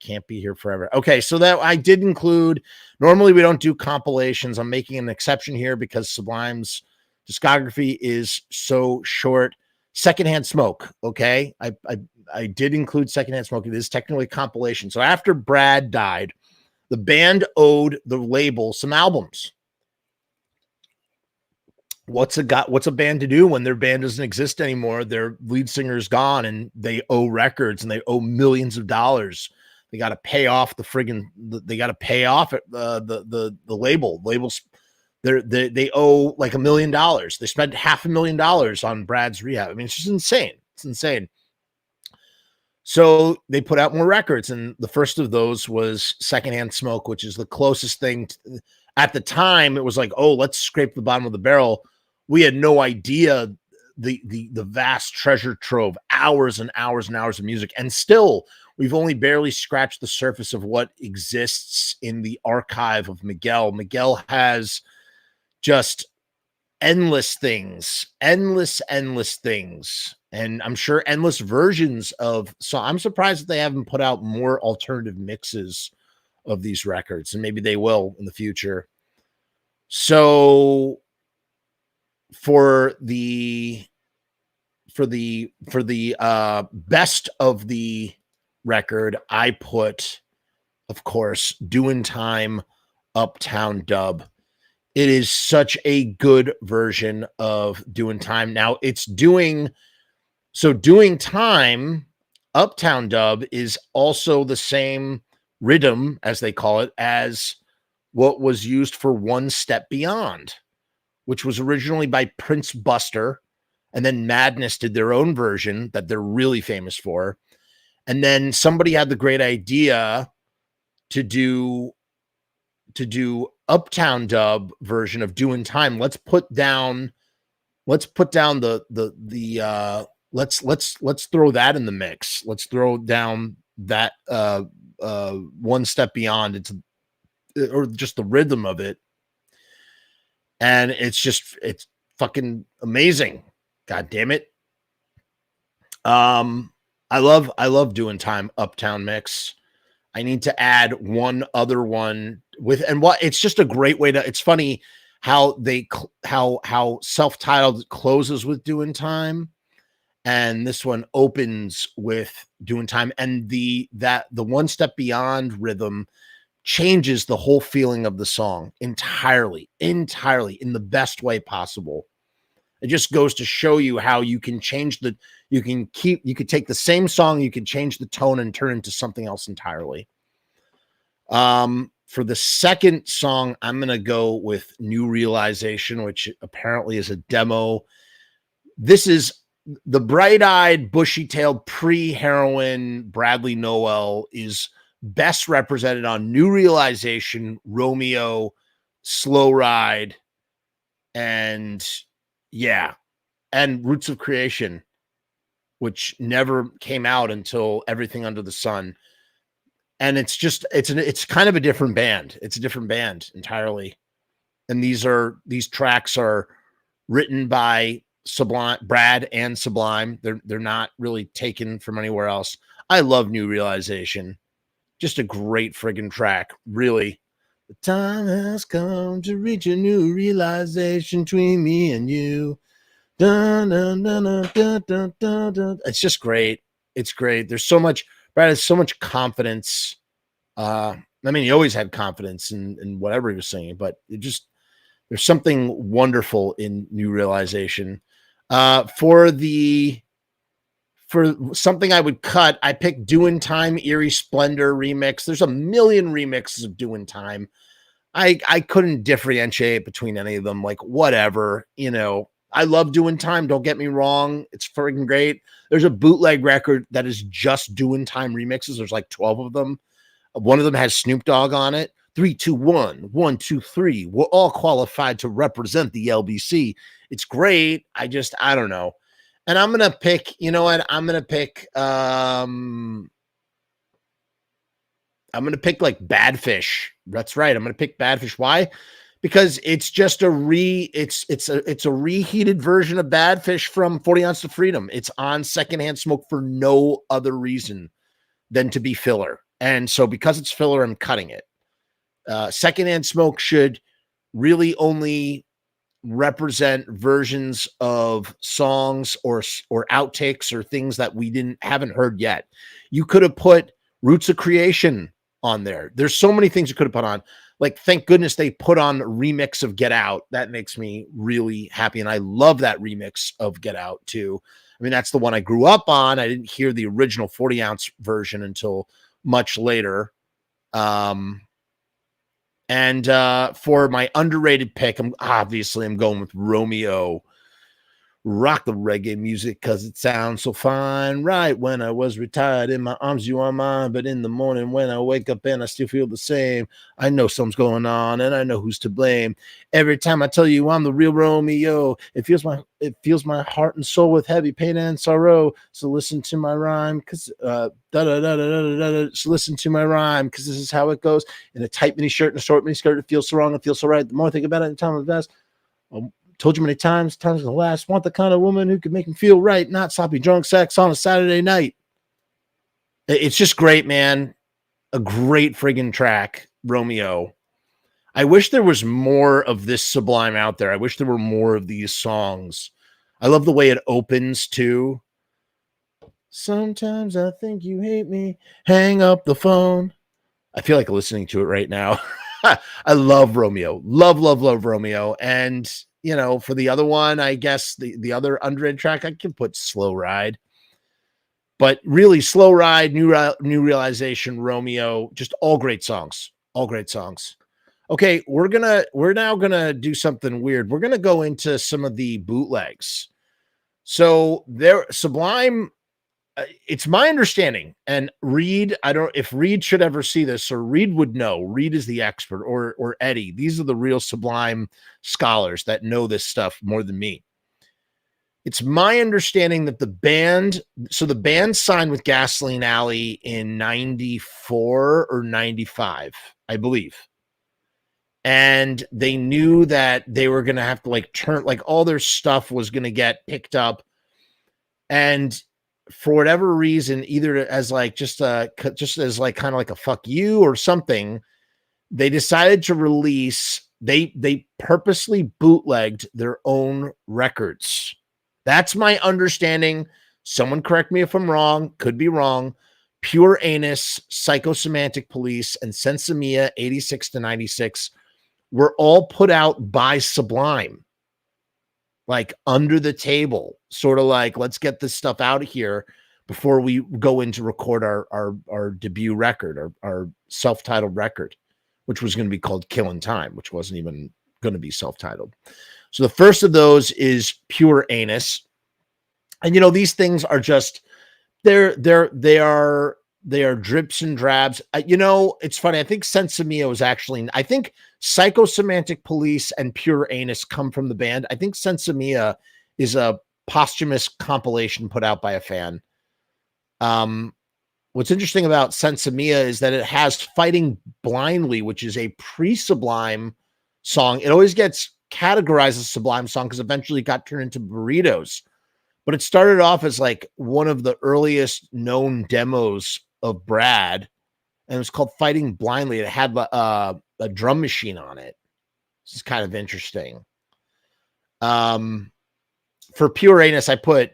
Okay, so that I did include, normally we don't do compilations. I'm making an exception here because Sublime's discography is so short. Secondhand Smoke. Okay. I did include Secondhand Smoke. It is technically a compilation. So after Brad died, the band owed the label some albums. What's a band to do when their band doesn't exist anymore? Their lead singer's gone and they owe records and they owe millions of dollars. They got to pay off the label. Labels, they owe like $1 million. They spent $500,000 on Brad's rehab. I mean, it's just insane. It's insane. So they put out more records, and the first of those was Secondhand Smoke, which is the closest thing at the time. It was like, oh, let's scrape the bottom of the barrel. We had no idea the vast treasure trove, hours and hours and hours of music, and still we've only barely scratched the surface of what exists in the archive of Miguel. Miguel has just endless things, endless things. And I'm sure endless versions of, so I'm surprised that they haven't put out more alternative mixes of these records, and maybe they will in the future. So for the best of the record, I put, of course, Doin Time, Uptown Dub. It is such a good version of Doin Time. Now it's Doin Time, Uptown Dub is also the same rhythm, as they call it, as what was used for One Step Beyond, which was originally by Prince Buster, and then Madness did their own version that they're really famous for. And then somebody had the great idea to do Uptown Dub version of Doin Time. Let's put down let's throw that in the mix. Let's throw down that One Step Beyond, or just the rhythm of it. And it's fucking amazing. God damn it. I love Doing Time Uptown mix. I need to add one other one with, and what, it's just a great way to, it's funny how how self-titled closes with Doing Time, and this one opens with Doing Time, and the One Step Beyond rhythm changes the whole feeling of the song entirely in the best way possible. It just goes to show you how you can change you could take the same song, you can change the tone and turn it into something else entirely. For the second song, I'm going to go with New Realization, which apparently is a demo. This is the bright-eyed, bushy-tailed, pre-heroin Bradley Nowell is best represented on New Realization, Romeo, Slow Ride, and Roots of Creation, which never came out until Everything Under the Sun. And it's just, it's kind of a different band. It's a different band entirely. And these tracks are written by Sublime, Brad and Sublime. They're not really taken from anywhere else. I love New Realization. Just a great friggin' track. Really. The time has come to reach a new realization between me and you. Dun, dun, dun, dun, dun, dun, dun, dun. It's just great. It's great. There's so much, Brad has so much confidence. I mean, he always had confidence in whatever he was singing, but there's something wonderful in New Realization. For something I would cut, I picked Doin Time Eerie Splendor remix. There's a million remixes of Doin Time. I couldn't differentiate between any of them. Like, whatever, I love Doin Time. Don't get me wrong. It's freaking great. There's a bootleg record that is just Doin Time remixes. There's like 12 of them. One of them has Snoop Dogg on it. 3, 2, 1, 1, 2, 3. We're all qualified to represent the LBC. It's great. I don't know. And I'm going to pick, I'm going to pick, I'm going to pick like Badfish. That's right. I'm going to pick Badfish. Why? Because it's just it's a reheated version of Badfish from 40 Ounce to Freedom. It's on Secondhand Smoke for no other reason than to be filler. And so because it's filler, I'm cutting it. Secondhand Smoke should really only represent versions of songs or outtakes or things that we haven't heard yet. You could have put Roots of Creation on there. There's so many things you could have put on. Like, thank goodness they put on a remix of Get Out. That makes me really happy. And I love that remix of Get Out too. I mean, that's the one I grew up on. I didn't hear the original 40 ounce version until much later. And for my underrated pick, I'm going with Romeo. Rock the reggae music because it sounds so fine. Right when I was retired, in my arms you are mine, but in the morning when I wake up and I still feel the same, I know something's going on and I know who's to blame. Every time I tell you I'm the real Romeo, it fills my heart and soul with heavy pain and sorrow. So listen to my rhyme, because So listen to my rhyme, because this is how it goes. In a tight mini shirt and a short mini skirt, it feels so wrong, it feels so right. The more I think about it, the time of the best. Told you many times gonna last. Want the kind of woman who could make me feel right, not sloppy drunk sex on a Saturday night. It's just great, man. A great friggin' track, Romeo. I wish there was more of this Sublime out there. I wish there were more of these songs. I love the way it opens too. Sometimes I think you hate me. Hang up the phone. I feel like listening to it right now. I love Romeo. Love Romeo. And for the other one, I guess the other underrated track, I can put Slow Ride. But really, Slow Ride, New Realization, Romeo, just all great songs. All great songs. Okay, we're now gonna do something weird. We're gonna go into some of the bootlegs. So Sublime. It's my understanding, and Reed, I don't know if Reed should ever see this, or Reed would know. Reed is the expert, or Eddie. These are the real Sublime scholars that know this stuff more than me. It's my understanding that the band signed with Gasoline Alley in 94 or 95, I believe. And they knew that they were going to have to turn, all their stuff was going to get picked up. And for whatever reason, either as like just as like kind of like a fuck you or something, they decided to release. They purposely bootlegged their own records. That's my understanding. Someone correct me if I'm wrong. Could be wrong. Pure Anus, Psychosemantic Police, and Sensimilla 86 to 96 were all put out by Sublime, like under the table, sort of like, let's get this stuff out of here before we go in to record our debut record, our self-titled record, which was going to be called Doin Time, which wasn't even going to be self-titled. So the first of those is Pure Anus. And, you know, these things are just, they are drips and drabs. You know, it's funny. I think Sensimilla was actually, I think Psychosemantic Police and Pure Anus come from the band. I think Sensimilla is a posthumous compilation put out by a fan. What's interesting about Sensimilla is that it has Fighting Blindly, which is a pre-Sublime song. It always gets categorized as a Sublime song because eventually it got turned into Burritos. But it started off as like one of the earliest known demos of Brad, and it was called Fighting Blindly. It had a drum machine on it. This is kind of interesting. For Pure Anus, I put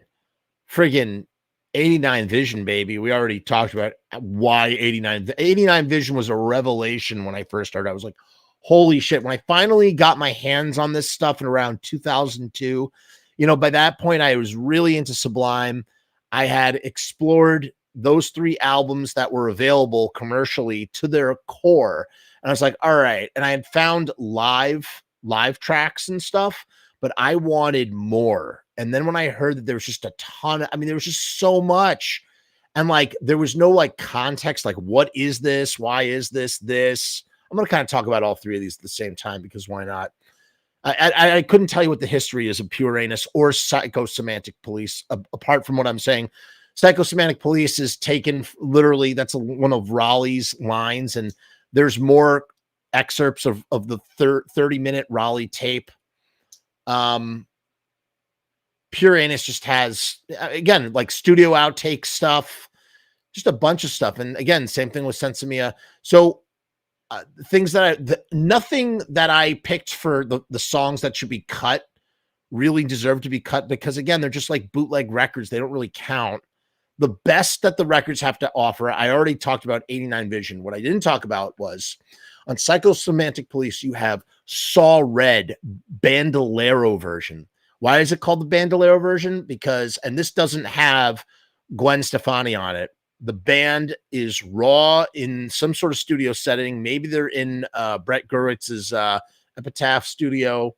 friggin' 89 Vision, baby. We already talked about why 89 Vision was a revelation when I first started. I was like, holy shit. When I finally got my hands on this stuff in around 2002, you know, by that point, I was really into Sublime. I had explored those 3 albums that were available commercially to their core. And I was like, all right. And I had found live tracks and stuff, but I wanted more. And then when I heard that there was just a ton, I mean, there was just so much. And like, there was no like context, like, what is this? Why is this? I'm going to kind of talk about all 3 of these at the same time, because why not? I couldn't tell you what the history is of Pure Anus or Psychosemantic Police, apart from what I'm saying. Psychosemantic Police is taken literally, that's one of Raleigh's lines, and there's more excerpts of the 30-minute Raleigh tape. Pure Anus just has, again, like studio outtake stuff, just a bunch of stuff. And again, same thing with Sensimilla. So things that nothing that I picked for the songs that should be cut really deserve to be cut, because again, they're just like bootleg records. They don't really count. The best that the records have to offer, I already talked about 89 Vision. What I didn't talk about was on Psychosemantic Police, you have Saw Red Bandolero version. Why is it called the Bandolero version? Because, and this doesn't have Gwen Stefani on it, the band is raw in some sort of studio setting. Maybe they're in Brett Gurwitz's Epitaph studio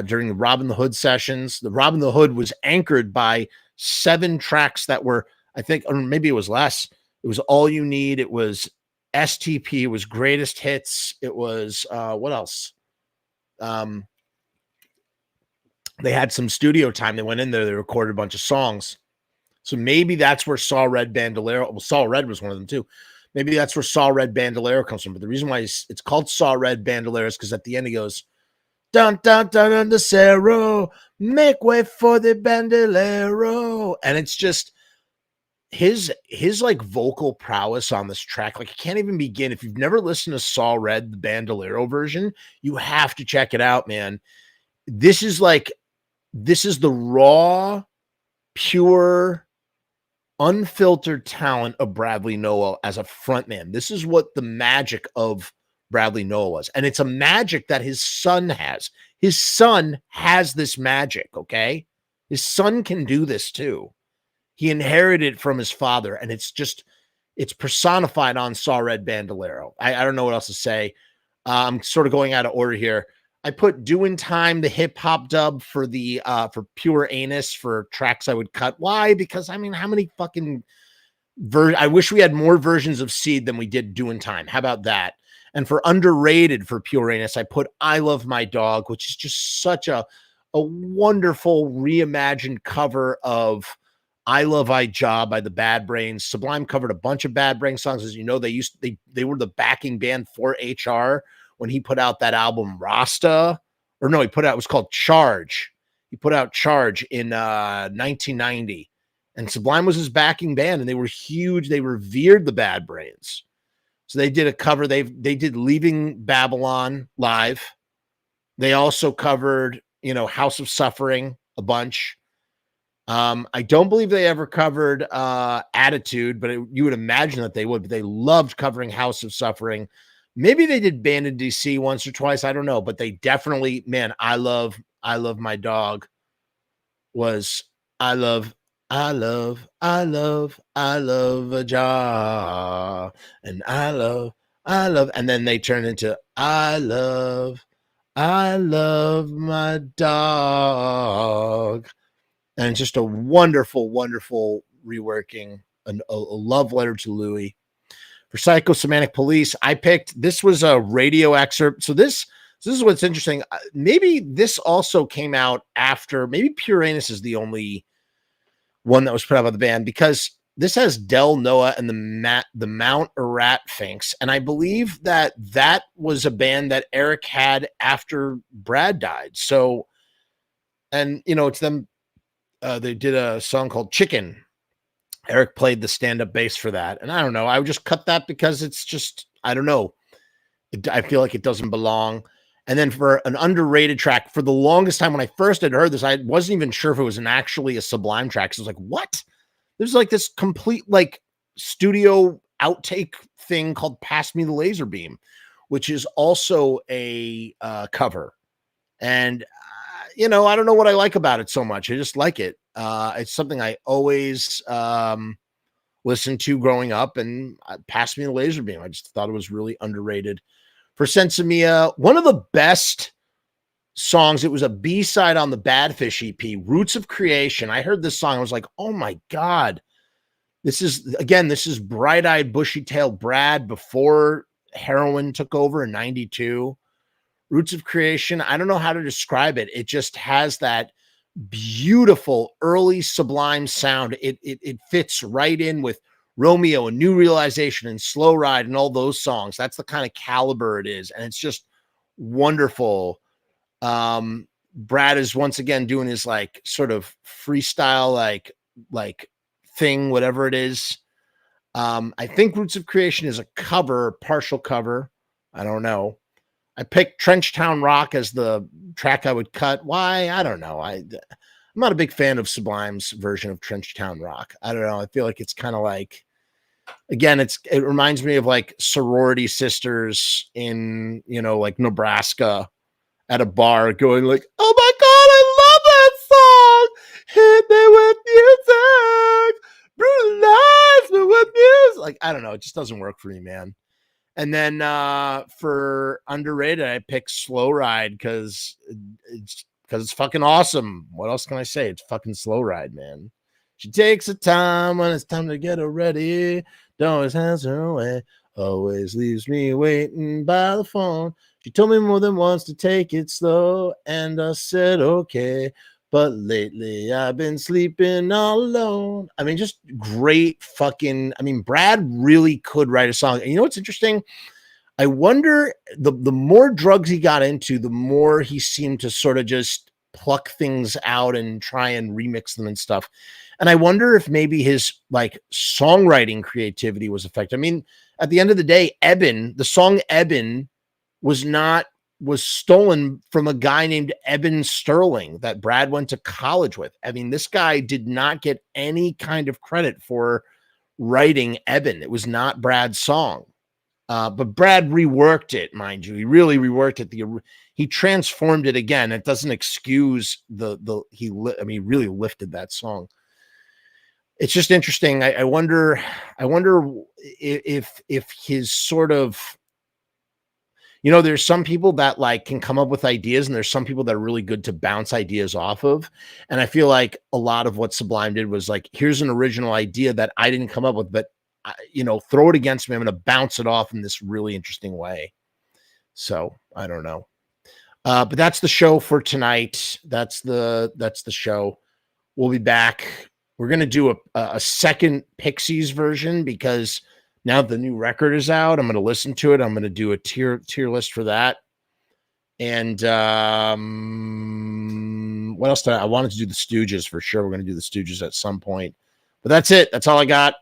during the Robbin the Hood sessions. The Robbin the Hood was anchored by 7 tracks that were, I think, or maybe it was less. It was All You Need. It was STP. It was Greatest Hits. It was, what else? They had some studio time. They went in there. They recorded a bunch of songs. So maybe that's where Saw Red Bandolero, well, Saw Red was one of them too. Maybe that's where Saw Red Bandolero comes from. But the reason why it's called Saw Red Bandolero is because at the end he goes, dun, dun, dun, on the Cerro, make way for the Bandolero. And it's just his like vocal prowess on this track. Like, I can't even begin. If you've never listened to Saw Red, the Bandolero version, you have to check it out, man. This is the raw, pure, unfiltered talent of Bradley Nowell as a frontman. This is what the magic of Bradley Nowell was. And it's a magic that his son has. His son has this magic, okay? His son can do this too. He inherited it from his father, and it's personified on Saw Red Bandolero. I don't know what else to say. I'm sort of going out of order here. I put Doin Time, the hip hop dub for the for Pure Anus for tracks I would cut. Why? Because I mean, how many fucking I wish we had more versions of Seed than we did Doin Time. How about that? And for underrated for Pure Anus, I put I Love My Dog, which is just such a wonderful reimagined cover of I Love I Job by the Bad Brains. Sublime covered a bunch of Bad Brains songs. As you know, they were the backing band for HR when he put out that album Rasta, or no, it was called Charge. He put out Charge in 1990. and Sublime was his backing band, and they were huge. They revered the Bad Brains. So they did a cover. They did Leaving Babylon live. They also covered, House of Suffering a bunch. I don't believe they ever covered Attitude, but you would imagine that they would. But they loved covering House of Suffering. Maybe they did Band in DC once or twice. I don't know, but they definitely, man, I love my dog was I love a jar, and I love, and then they turn into I love my dog. And it's just a wonderful, wonderful reworking, a love letter to Louis. For Psychosemantic Police, I picked, this was a radio excerpt. So this is what's interesting. Maybe this also came out after, maybe Pure Anus is the only one that was put out by the band, because this has Del Noah and the Mount Erat Finks. And I believe that was a band that Eric had after Brad died. So, and it's them. They did a song called Chicken. Eric played the stand-up bass for that. And I don't know. I would just cut that because it's just, I don't know. I feel like it doesn't belong. And then for an underrated track, for the longest time when I first had heard this, I wasn't even sure if it was actually a Sublime track. So I was like, what? There's like this complete like studio outtake thing called Pass Me the Laser Beam, which is also a cover. And I don't know what I like about it so much. I just like it. It's something I always listened to growing up, and Pass Me the Laser Beam. I just thought it was really underrated. For Sensimia, one of the best songs. It was a B-side on the Badfish EP, Roots of Creation. I heard this song. I was like, oh my God. This is bright-eyed, bushy-tailed Brad before heroin took over in 92. Roots of Creation, I don't know how to describe it. It just has that beautiful early Sublime sound. It fits right in with Romeo and New Realization and Slow Ride and all those songs. That's the kind of caliber it is. And it's just wonderful. Brad is once again doing his like sort of freestyle, like thing, whatever it is. I think Roots of Creation is a cover, partial cover. I don't know. I picked Trenchtown Rock as the track I would cut. Why? I don't know. I'm not a big fan of Sublime's version of Trenchtown Rock. I don't know. I feel like it's kind of like, again, it reminds me of like sorority sisters in, like Nebraska at a bar going like, oh my God, I love that song. Hit me with music. Brutalize me with music. Like, I don't know. It just doesn't work for me, man. And then for underrated, I picked Slow Ride because it's fucking awesome. What else can I say? It's fucking Slow Ride, man. She takes her time when it's time to get her ready. Don't always answer her way. Always leaves me waiting by the phone. She told me more than once to take it slow, and I said okay. But lately I've been sleeping all alone. I mean, just great fucking, Brad really could write a song. And you know what's interesting? I wonder, the more drugs he got into, the more he seemed to sort of just pluck things out and try and remix them and stuff. And I wonder if maybe his like songwriting creativity was affected. At the end of the day, the song Eben was stolen from a guy named Eben Sterling that Brad went to college with. This guy did not get any kind of credit for writing Eben. It was not Brad's song. But Brad reworked it, mind you. He really reworked it. He transformed it again. It doesn't excuse he really lifted that song. It's just interesting. I wonder if his sort of, there's some people that like can come up with ideas, and there's some people that are really good to bounce ideas off of. And I feel like a lot of what Sublime did was like, here's an original idea that I didn't come up with, but throw it against me. I'm going to bounce it off in this really interesting way. So I don't know. But that's the show for tonight. That's the show. We'll be back. We're going to do a second Pixies version because now the new record is out. I'm going to listen to it. I'm going to do a tier list for that. And what else? I wanted to do the Stooges for sure. We're going to do the Stooges at some point. But that's it. That's all I got.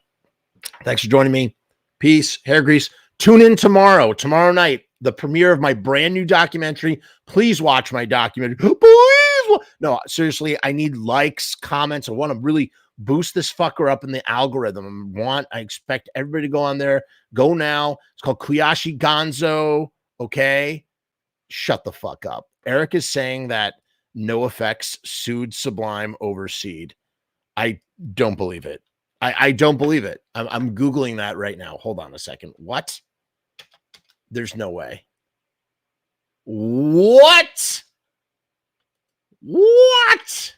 Thanks for joining me. Peace. Hair grease. Tune in tomorrow night, the premiere of my brand new documentary. Please watch my documentary. Please. No, seriously, I need likes, comments. I want to really boost this fucker up in the algorithm. I expect everybody to go on there. Go now. It's called Kuyashi Gonzo. Okay. Shut the fuck up. Eric is saying that NoFX sued Sublime over Seed. I don't believe it. I don't believe it. I'm Googling that right now. Hold on a second. What? There's no way. What? What?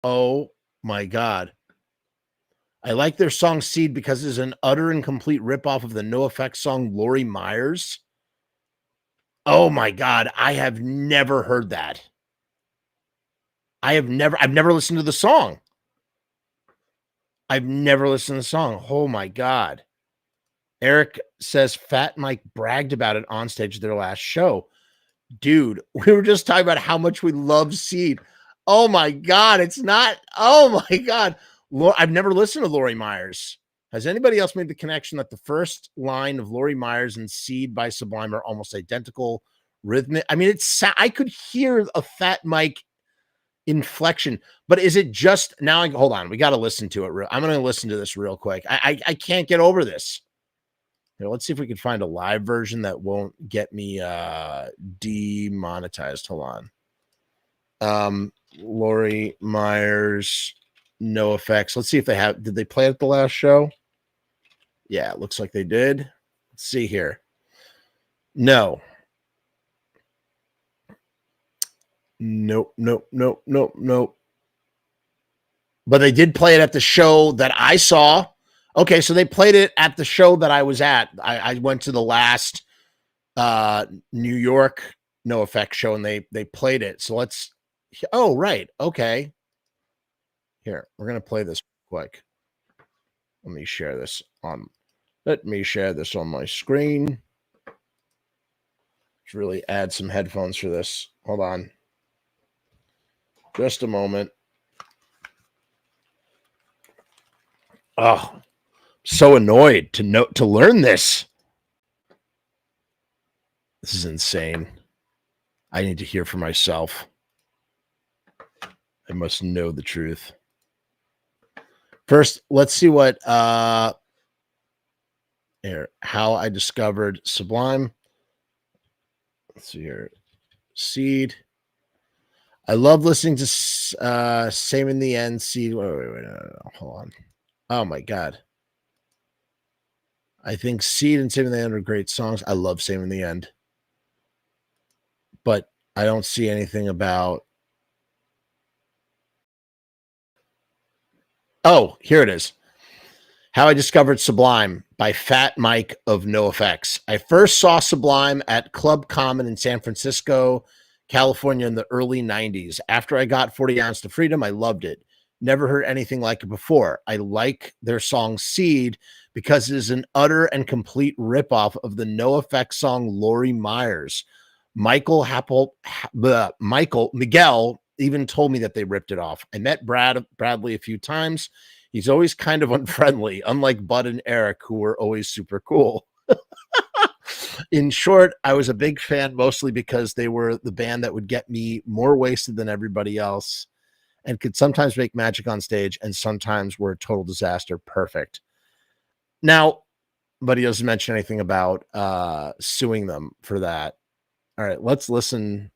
Oh my God. I like their song Seed because it's an utter and complete ripoff of the NoFX song Lori Myers. Oh my God. I have never heard that. I've never listened to the song. I've never listened to the song. Oh my God. Eric says Fat Mike bragged about it on stage at their last show. Dude, we were just talking about how much we love Seed. Oh my God. It's not. Oh my God. I've never listened to Lori Myers. Has anybody else made the connection that the first line of Lori Myers and Seed by Sublime are almost identical rhythmic? I mean, I could hear a Fat Mike inflection, but is it just now? Hold on, we got to listen to it. I'm going to listen to this real quick. I can't get over this. Here, let's see if we can find a live version that won't get me demonetized. Hold on. Lori Myers, NoFX. Let's see if did they play it at the last show? Yeah, it looks like they did. Let's see here. No. Nope. But they did play it at the show that I saw. Okay, so they played it at the show that I was at. I went to the last New York NoFX show, and they played it. So let's. Oh, right. Okay. Here, we're gonna play this quick. Let me share this on my screen. Let's really add some headphones for this. Hold on. Just a moment. Oh, so annoyed to learn this. This is insane. I need to hear for myself. I must know the truth. First, let's see what here, how I discovered Sublime. Let's see here. Seed. I love listening to Same in the End. Seed. Wait, no. Hold on. Oh my God. I think Seed and Same in the End are great songs. I love Same in the End. But I don't see anything about. Oh, here it is. How I Discovered Sublime by Fat Mike of NoFX. I first saw Sublime at Club Common in San Francisco, California in the early 90s. After I got 40 Ounce to Freedom, I loved it. Never heard anything like it before. I like their song Seed because it is an utter and complete ripoff of the NoFX song Lori Myers. Miguel even told me that they ripped it off. I met Bradley a few times. He's always kind of unfriendly, unlike Bud and Eric, who were always super cool. In short, I was a big fan mostly because they were the band that would get me more wasted than everybody else and could sometimes make magic on stage and sometimes were a total disaster. Perfect. Now, but he doesn't mention anything about suing them for that. All right, let's listen.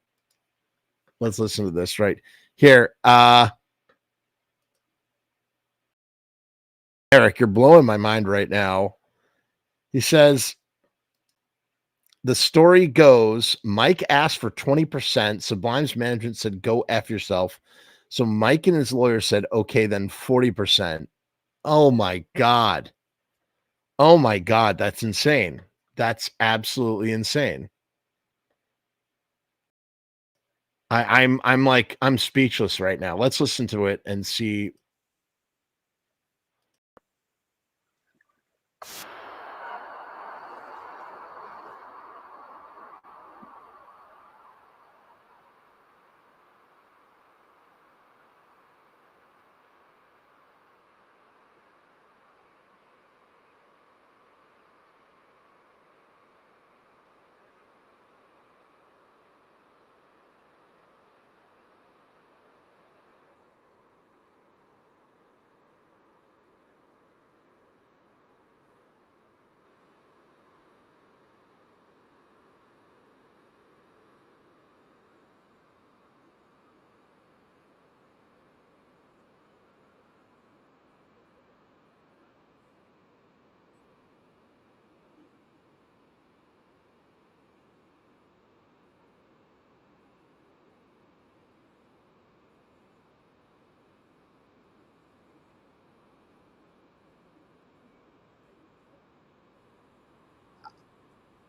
Let's listen to this right here. Eric, you're blowing my mind right now. He says, the story goes, Mike asked for 20%. Sublime's management said, go F yourself. So Mike and his lawyer said, okay, then 40%. Oh my God. Oh my God. That's insane. That's absolutely insane. I'm speechless right now. Let's listen to it and see.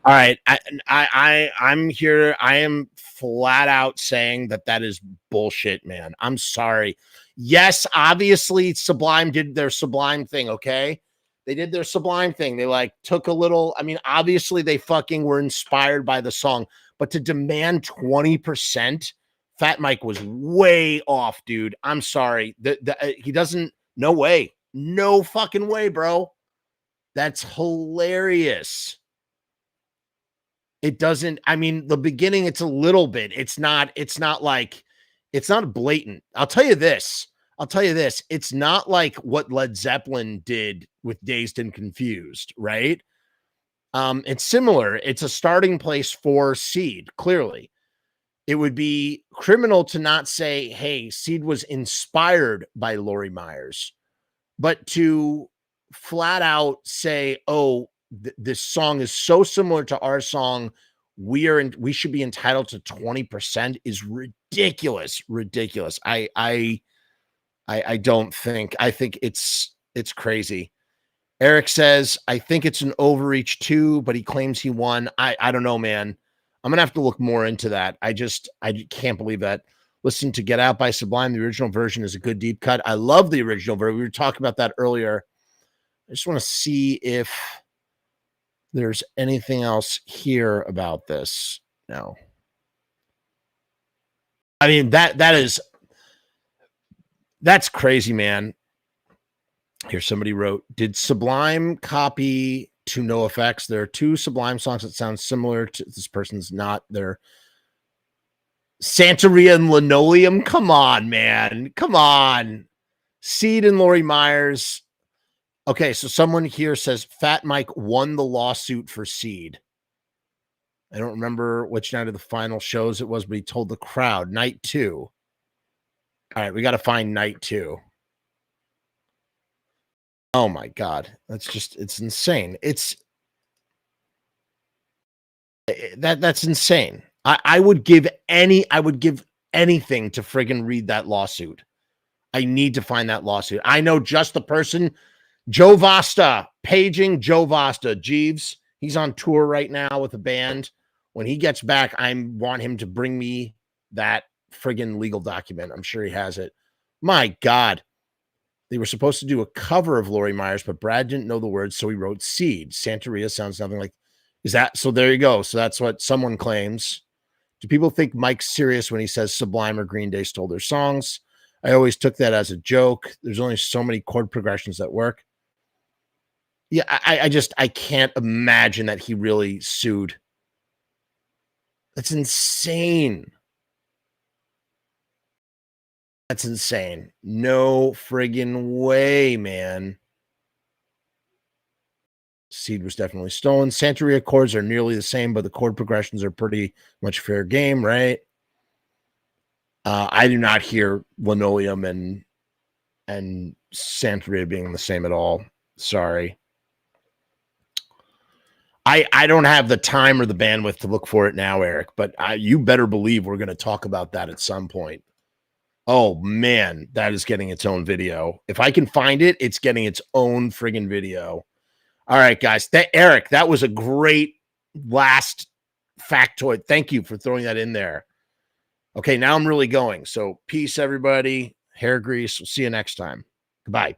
All right, I'm here. I am flat out saying that is bullshit, man. I'm sorry. Yes, obviously Sublime did their Sublime thing, okay? They did their Sublime thing. They like took a little, I mean, obviously they fucking were inspired by the song, but to demand 20%, Fat Mike was way off, dude. I'm sorry. He doesn't, no way. No fucking way, bro. That's hilarious. It doesn't, I mean, the beginning, it's a little bit. It's not like, it's not blatant. I'll tell you this. It's not like what Led Zeppelin did with Dazed and Confused, right? It's similar. It's a starting place for Seed, clearly. It would be criminal to not say, hey, Seed was inspired by Lori Myers, but to flat out say, oh, this song is so similar to our song, we should be entitled to 20% is ridiculous. I don't think, I think it's crazy. Eric says, I think it's an overreach too, but he claims he won. I don't know, man. I'm gonna have to look more into that. I can't believe that. Listen to Get Out by Sublime. The original version is a good deep cut. I love the original version. We were talking about that earlier. I just want to see if there's anything else here about this. No. I mean, that's crazy, man. Here, somebody wrote, did Sublime copy To No Effects? There are two Sublime songs that sound similar to this person's not their Santeria and Linoleum. Come on, man. Come on. Seed and Lori Myers. Okay, so someone here says Fat Mike won the lawsuit for Seed. I don't remember which night of the final shows it was, but he told the crowd, night 2. All right, we got to find night 2. Oh my God. It's insane. That's insane. I would give anything to friggin' read that lawsuit. I need to find that lawsuit. I know just the person, Joe Vasta, paging Joe Vasta, Jeeves. He's on tour right now with a band. When he gets back, I want him to bring me that friggin' legal document. I'm sure he has it. My God. They were supposed to do a cover of Lori Myers, but Brad didn't know the words, so he wrote Seed. Santeria sounds nothing like, is that, so there you go. So that's what someone claims. Do people think Mike's serious when he says Sublime or Green Day stole their songs? I always took that as a joke. There's only so many chord progressions that work. Yeah, I can't imagine that he really sued. That's insane. That's insane. No friggin' way, man. Seed was definitely stolen. Santeria chords are nearly the same, but the chord progressions are pretty much fair game, right? I do not hear Linoleum and Santeria being the same at all. Sorry. I don't have the time or the bandwidth to look for it now, Eric, but you better believe we're going to talk about that at some point. Oh, man, that is getting its own video. If I can find it, it's getting its own friggin' video. All right, guys. Eric, that was a great last factoid. Thank you for throwing that in there. Okay, now I'm really going. So peace, everybody. Hair grease. We'll see you next time. Goodbye.